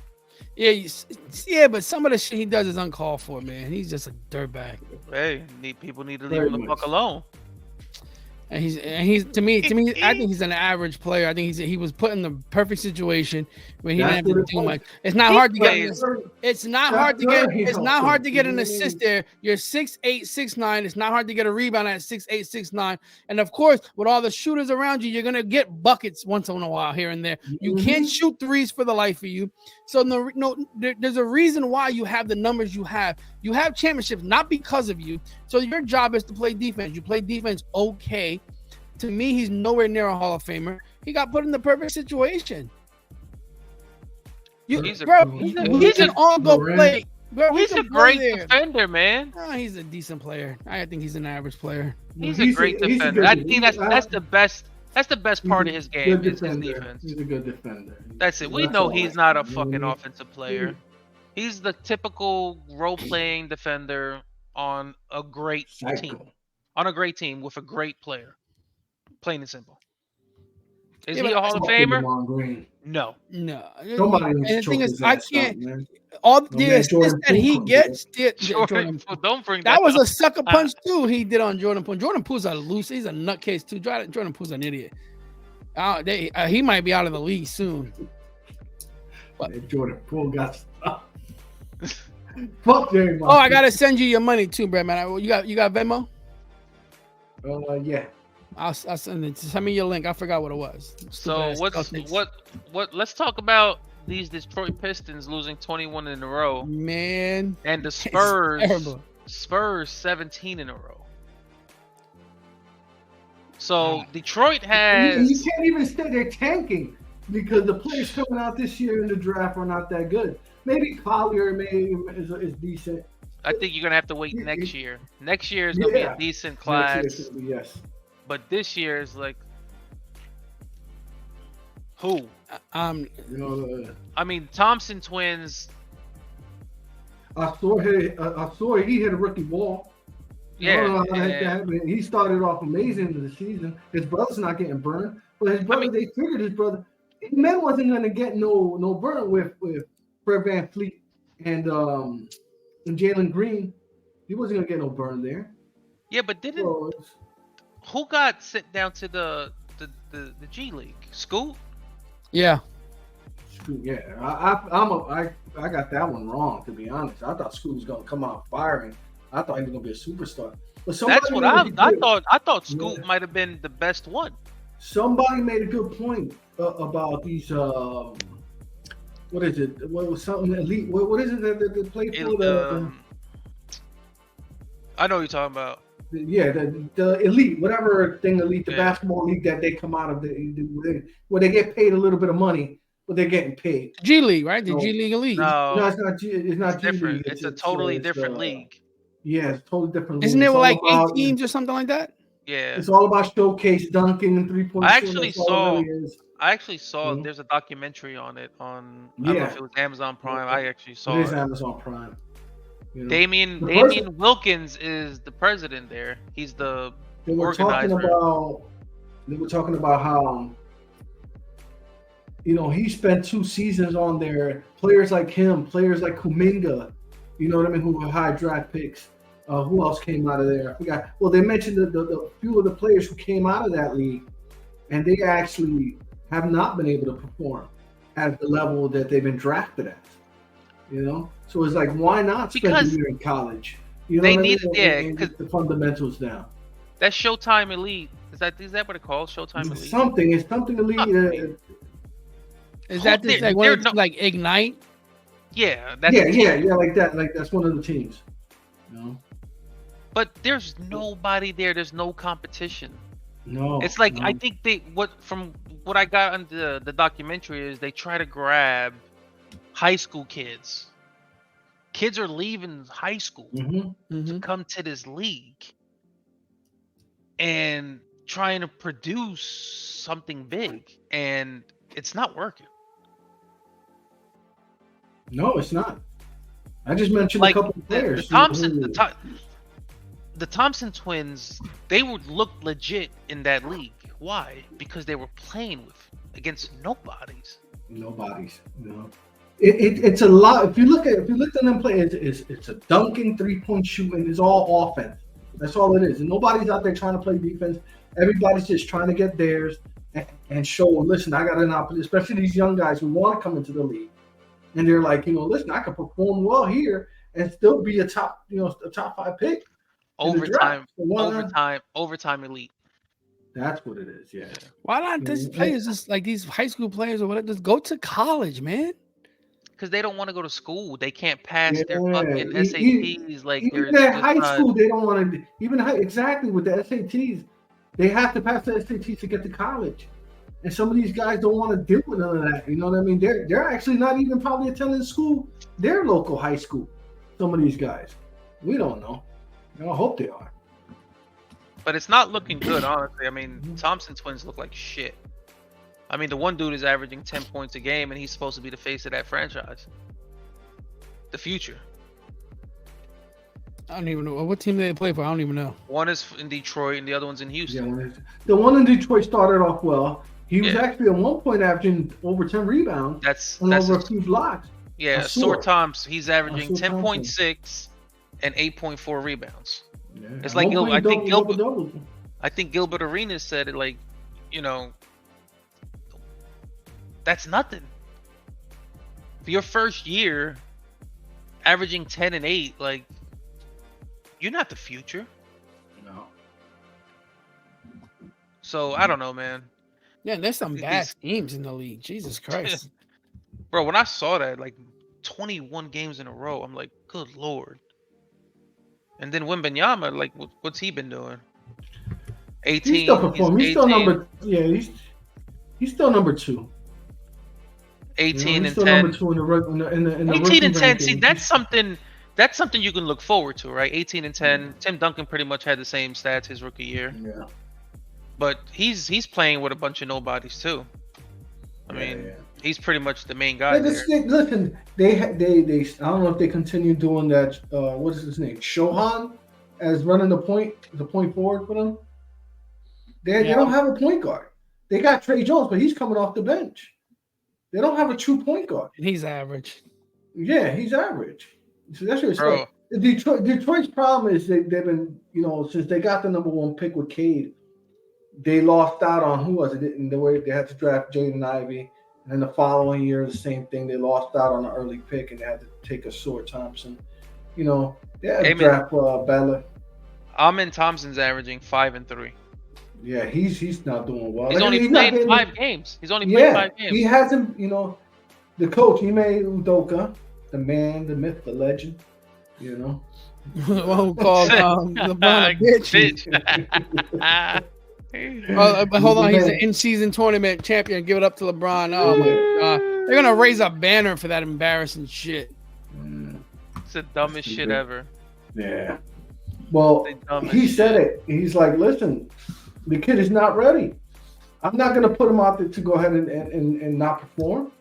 Speaker 1: Yeah, but some of the shit he does is uncalled for, man. He's just a dirtbag.
Speaker 3: Hey, people need to leave him the fuck alone.
Speaker 1: And he's to me, I think he's an average player. I think he was put in the perfect situation where he didn't have to do much. It's not hard to get. It's not hard to get an assist there. You're 6'8", 6'9". It's not hard to get a rebound at 6'8", 6'9". And of course, with all the shooters around you, you're gonna get buckets once in a while here and there. You can't shoot threes for the life of you. So there's a reason why you have the numbers you have. You have championships not because of you. So your job is to play defense. You play defense okay. To me, he's nowhere near a Hall of Famer. He got put in the perfect situation. He's an all-go play. Bro,
Speaker 3: he's a great defender, man.
Speaker 1: No, he's a decent player. I think he's an average player.
Speaker 3: He's a great defender. I think that's the best. That's the best part of his game is his defense.
Speaker 2: He's a good defender.
Speaker 3: That's it. We know he's not a fucking offensive player. He's the typical role-playing defender on a great team. On a great team with a great player. Plain and simple. Is he a Hall of Famer? No.
Speaker 1: And the thing is, I can't. All the assists that he gets, Jordan,
Speaker 3: don't bring
Speaker 1: that was a sucker punch too. He did on Jordan Poole. Jordan Poole's a loose. He's a nutcase too. Jordan Poole's an idiot. He might be out of the league soon.
Speaker 2: But Jordan Poole got stuff. Fuck Draymond.
Speaker 1: Oh, I gotta send you your money too, Brad. Man, you got Venmo?
Speaker 2: Yeah.
Speaker 1: I'll send it. Send me your link. I forgot what it was.
Speaker 3: So what? Let's talk about these Detroit Pistons losing 21 in a row.
Speaker 1: Man.
Speaker 3: And the Spurs 17 in a row. So Detroit has.
Speaker 2: You can't even say they're tanking because the players coming out this year in the draft are not that good. Maybe Collier is decent.
Speaker 3: I think you're gonna have to wait next year. Next year is gonna be a decent class.
Speaker 2: Yes.
Speaker 3: But this year is like who? I mean, Thompson twins.
Speaker 2: I saw he hit a rookie ball.
Speaker 3: Yeah.
Speaker 2: He started off amazing in the season. His brother's not getting burned, but his brother, they figured his brother, man wasn't going to get no burn with Fred VanVleet and Jalen Green. He wasn't going to get no burn there.
Speaker 3: Yeah, but who got sent down to the G League? Scoot?
Speaker 1: Yeah.
Speaker 2: Yeah, I got that one wrong, to be honest. I thought Scoot was gonna come out firing. I thought he was gonna be a superstar. But
Speaker 3: That's what I thought. I thought Scoot might have been the best one.
Speaker 2: Somebody made a good point about these. What is it? What was something elite? What is it that they play for?
Speaker 3: I know what you're talking about.
Speaker 2: The elite, whatever thing elite, the basketball league that they come out of, where they get paid a little bit of money, but they're getting paid.
Speaker 1: G League, right? The G League Elite.
Speaker 2: No, it's not. It's not G
Speaker 3: different.
Speaker 2: League.
Speaker 3: It's a totally different league.
Speaker 2: Yeah, it's totally different.
Speaker 1: Isn't it like 8 teams or something like that?
Speaker 3: Yeah.
Speaker 2: It's all about showcase dunking and 3-point.
Speaker 3: I actually saw. There's a documentary on it on. I don't know if it was Amazon Prime. I actually saw it.
Speaker 2: It is Amazon Prime.
Speaker 3: You know, Damien Wilkins is the president there. He's the organizer.
Speaker 2: They were talking about how, he spent 2 seasons on there. Players like him, players like Kuminga, you know what I mean, who were high draft picks. Who else came out of there? I forgot. Well, they mentioned the few of the players who came out of that league, and they actually have not been able to perform at the level that they've been drafted at. So it's like, why not spend a year in college?
Speaker 3: They need because
Speaker 2: the fundamentals down.
Speaker 3: That Showtime Elite is that what it calls? Showtime Elite.
Speaker 2: It's something elite.
Speaker 1: Is that this like Ignite?
Speaker 3: Yeah.
Speaker 2: Yeah, like that. Like that's one of the teams.
Speaker 3: But there's nobody there. There's no competition.
Speaker 2: No.
Speaker 3: It's like I think from what I got on the documentary is they try to grab high school kids. Kids are leaving high school to come to this league and trying to produce something big, and it's not working.
Speaker 2: No, it's not. I just mentioned a couple of players.
Speaker 3: The Thompson twins, they would look legit in that league. Why? Because they were playing against nobodies.
Speaker 2: It's a lot. If you look at them play, it's a dunking, 3-point shooting. It's all offense. That's all it is. And nobody's out there trying to play defense. Everybody's just trying to get theirs and show. Listen, I got an opportunity. Especially these young guys who want to come into the league, and they're like, listen, I can perform well here and still be a top 5 pick.
Speaker 3: Overtime elite.
Speaker 2: That's what it is. Yeah.
Speaker 1: Why not these players just like these high school players or whatever? Just go to college, man.
Speaker 3: Because they don't want to go to school. They can't pass their fucking SATs.
Speaker 2: Even at high school, they don't want to. Exactly with the SATs, they have to pass the SATs to get to college. And some of these guys don't want to deal with none of that. You know what I mean? They're actually not even probably attending school, their local high school. Some of these guys, we don't know. I hope they are.
Speaker 3: But it's not looking good, honestly. I mean, Thompson twins look like shit. I mean, the one dude is averaging 10 points a game, and he's supposed to be the face of that franchise. The future.
Speaker 1: I don't even know. What team they play for? I don't even know.
Speaker 3: One is in Detroit, and the other one's in Houston.
Speaker 2: Yeah, the one in Detroit started off well. He was actually at one point averaging over 10 rebounds.
Speaker 3: That's
Speaker 2: over a few blocks.
Speaker 3: Yeah, Sore Thoms, he's averaging 10.6 and 8.4 rebounds. Yeah. It's like I think Gilbert Arenas said it like, that's nothing. For your first year, averaging 10 and 8, like, you're not the future.
Speaker 2: No.
Speaker 3: So I don't know, man.
Speaker 1: Yeah, there's some bad teams in the league. Jesus Christ.
Speaker 3: Bro, when I saw that, like 21 games in a row, I'm like, good Lord. And then Wembanyama, like, what's he been doing? 18.
Speaker 2: He's still performing. He's still number. Yeah, he's still number 2.
Speaker 3: 18 and 10.
Speaker 2: Number 2 in the
Speaker 3: 18 and 10. See, that's something you can look forward to, right? 18 and 10. Mm-hmm. Tim Duncan pretty much had the same stats his rookie year.
Speaker 2: Yeah.
Speaker 3: But he's playing with a bunch of nobodies too. I mean, he's pretty much the main guy.
Speaker 2: Listen, they I don't know if they continue doing that. What is his name? Shohan as running the point forward for them. They don't have a point guard. They got Trey Jones, but he's coming off the bench. They don't have a true point guard.
Speaker 1: And he's average.
Speaker 2: Yeah, he's average. So that's what it's like. Detroit's problem is they've been, since they got the number 1 pick with Cade, they lost out on who was it? In the way they had to draft Jaden Ivey, and then the following year the same thing. They lost out on an early pick and they had to take a Sword Thompson. They had to draft Bella.
Speaker 3: Amen Thompson's averaging 5 and 3.
Speaker 2: Yeah, he's not doing well.
Speaker 3: He's only played 5 games. He's only played 5 games.
Speaker 2: He hasn't. The coach, Ime Udoka, the man, the myth, the legend.
Speaker 1: One called LeBron a bitch. But hold on, he's an in-season tournament champion. Give it up to LeBron. Oh my God, they're gonna raise a banner for that embarrassing shit.
Speaker 3: It's the dumbest shit ever.
Speaker 2: Yeah. Well, he said it. He's like, listen, the kid is not ready. I'm not gonna put him out there to go ahead and not perform.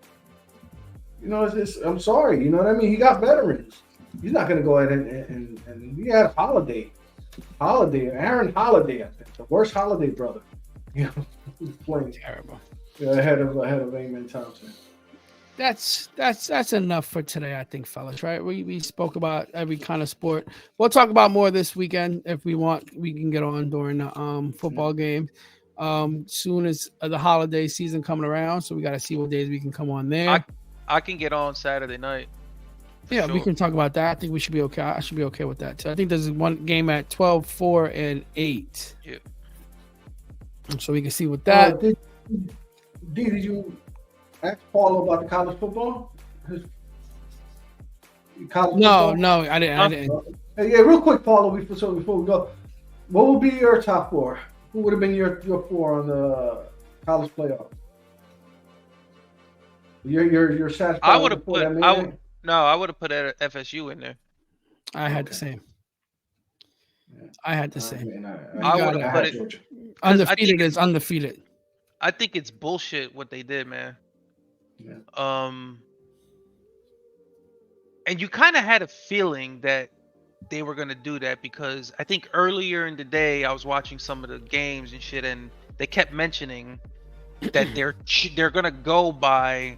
Speaker 2: I'm sorry. You know what I mean? He got veterans. He's not gonna go ahead and he had Aaron Holiday, I think, the worst Holiday brother. Playing
Speaker 1: terrible.
Speaker 2: Ahead of Amen Thompson.
Speaker 1: That's enough for today, I think, fellas. Right? We spoke about every kind of sport. We'll talk about more this weekend if we want. We can get on during the football game. Soon as the holiday season coming around, so we got to see what days we can come on there.
Speaker 3: I can get on Saturday night.
Speaker 1: Yeah, sure. We can talk about that. I think we should be okay. I should be okay with that too. I think there's one game at 12, 4, and 8.
Speaker 3: Yeah.
Speaker 1: So we can see what that.
Speaker 2: Did you ask Paulo about the college football?
Speaker 1: No, I didn't.
Speaker 2: Yeah, real quick, Paulo, before we go, what would be your top 4? Who would have been your 4 on the college playoff? You're satisfied.
Speaker 3: I would have put. I would have put FSU in there.
Speaker 1: I had the same. I had the same.
Speaker 3: I would have put it.
Speaker 1: Undefeated is undefeated.
Speaker 3: I think it's bullshit what they did, man.
Speaker 2: Yeah.
Speaker 3: And you kind of had a feeling that they were gonna do that because I think earlier in the day I was watching some of the games and shit, and they kept mentioning that they're gonna go by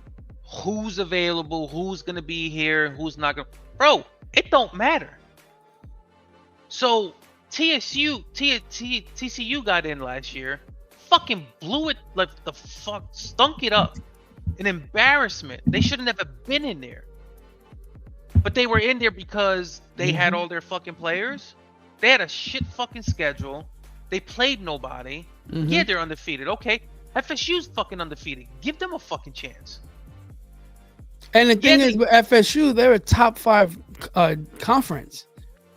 Speaker 3: who's available, who's gonna be here, who's not gonna. Bro, it don't matter. So TCU got in last year, fucking blew it like the fuck, stunk it up, an embarrassment. They shouldn't have been in there, but they were in there because they had all their fucking players. They had a shit fucking schedule. They played nobody. Yeah, they're undefeated. Okay, FSU's fucking undefeated. Give them a fucking chance.
Speaker 1: And the thing is, with FSU, they're a top 5 conference.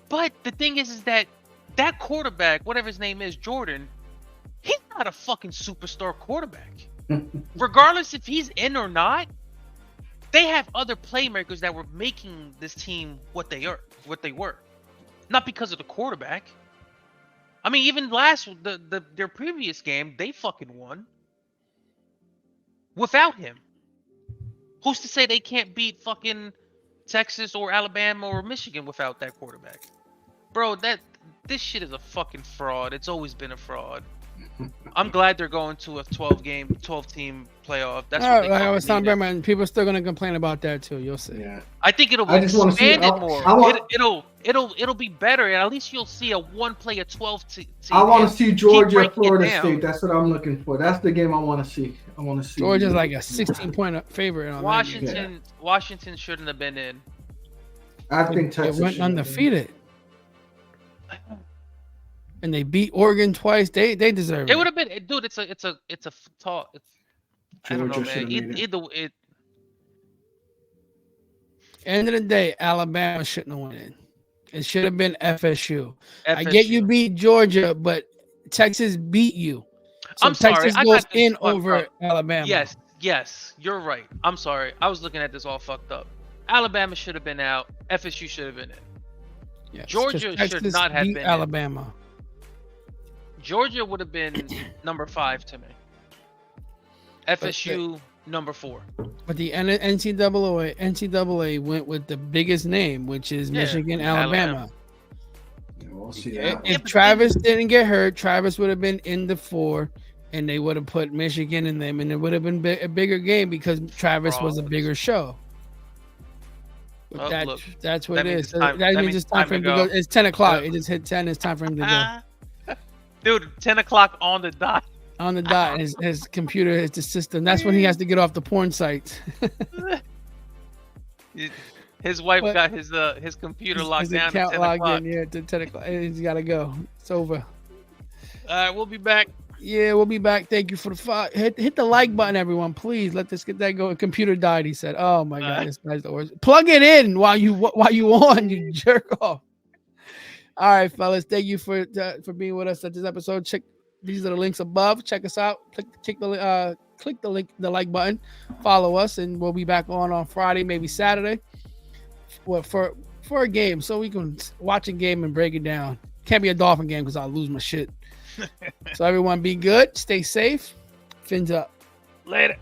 Speaker 3: But the thing is that quarterback, whatever his name is, Jordan, he's not a fucking superstar quarterback. Regardless if he's in or not, they have other playmakers that were making this team what they were. Not because of the quarterback. I mean, even their previous game, they fucking won without him. Who's to say they can't beat fucking Texas or Alabama or Michigan without that quarterback? Bro, this shit is a fucking fraud. It's always been a fraud. I'm glad they're going to a 12-team playoff. That's what
Speaker 1: I was telling Brandon, people are still gonna complain about that too. You'll see.
Speaker 2: Yeah.
Speaker 3: I think it'll expand it more. It'll be better, and at least you'll see a 12 team.
Speaker 2: I want to see Georgia, Florida State. That's what I'm looking for. That's the game I want to see.
Speaker 1: Georgia's like a 16-point favorite on
Speaker 3: Washington shouldn't have been in.
Speaker 2: I think Texas
Speaker 1: went undefeated. And they beat Oregon twice. They deserve it.
Speaker 3: It would have been, dude. It's a talk. I don't know, man.
Speaker 1: End of the day, Alabama shouldn't have won it. It should have been FSU. I get you beat Georgia, but Texas beat you. So
Speaker 3: I'm sorry.
Speaker 1: Texas goes in over Alabama.
Speaker 3: Yes, you're right. I'm sorry. I was looking at this all fucked up. Alabama should have been out. FSU should have been in.
Speaker 1: Yes,
Speaker 3: Georgia should not have been
Speaker 1: Alabama.
Speaker 3: In. Georgia would have been number 5 to me. FSU number 4.
Speaker 1: But the NCAA went with the biggest name, which is Michigan, Alabama.
Speaker 2: Yeah, we'll see that.
Speaker 1: If Travis didn't get hurt, Travis would have been in the 4, and they would have put Michigan in them, and it would have been a bigger game because Travis was a bigger show. That's what it is. That means it's time for him to go. It's 10 o'clock. It just hit 10. It's time for him to go.
Speaker 3: Dude, 10 o'clock on the dot.
Speaker 1: On the dot, his computer is the system. That's when he has to get off the porn sites.
Speaker 3: His wife got his computer locked down at 10 o'clock.
Speaker 1: Yeah, to 10 o'clock. He's got to go. It's over.
Speaker 3: All right, we'll be back.
Speaker 1: Yeah, we'll be back. Thank you for the hit the like button, everyone. Please let this get that going. Computer died. He said, "Oh my God, this guy's the worst." Plug it in while you on, you jerk off. All right, fellas. Thank you for being with us at this episode. These are the links above. Check us out. Click the link, the like button. Follow us, and we'll be back on Friday, maybe Saturday, for a game, so we can watch a game and break it down. Can't be a Dolphin game because I'll lose my shit. So everyone, be good, stay safe. Fins up.
Speaker 3: Later.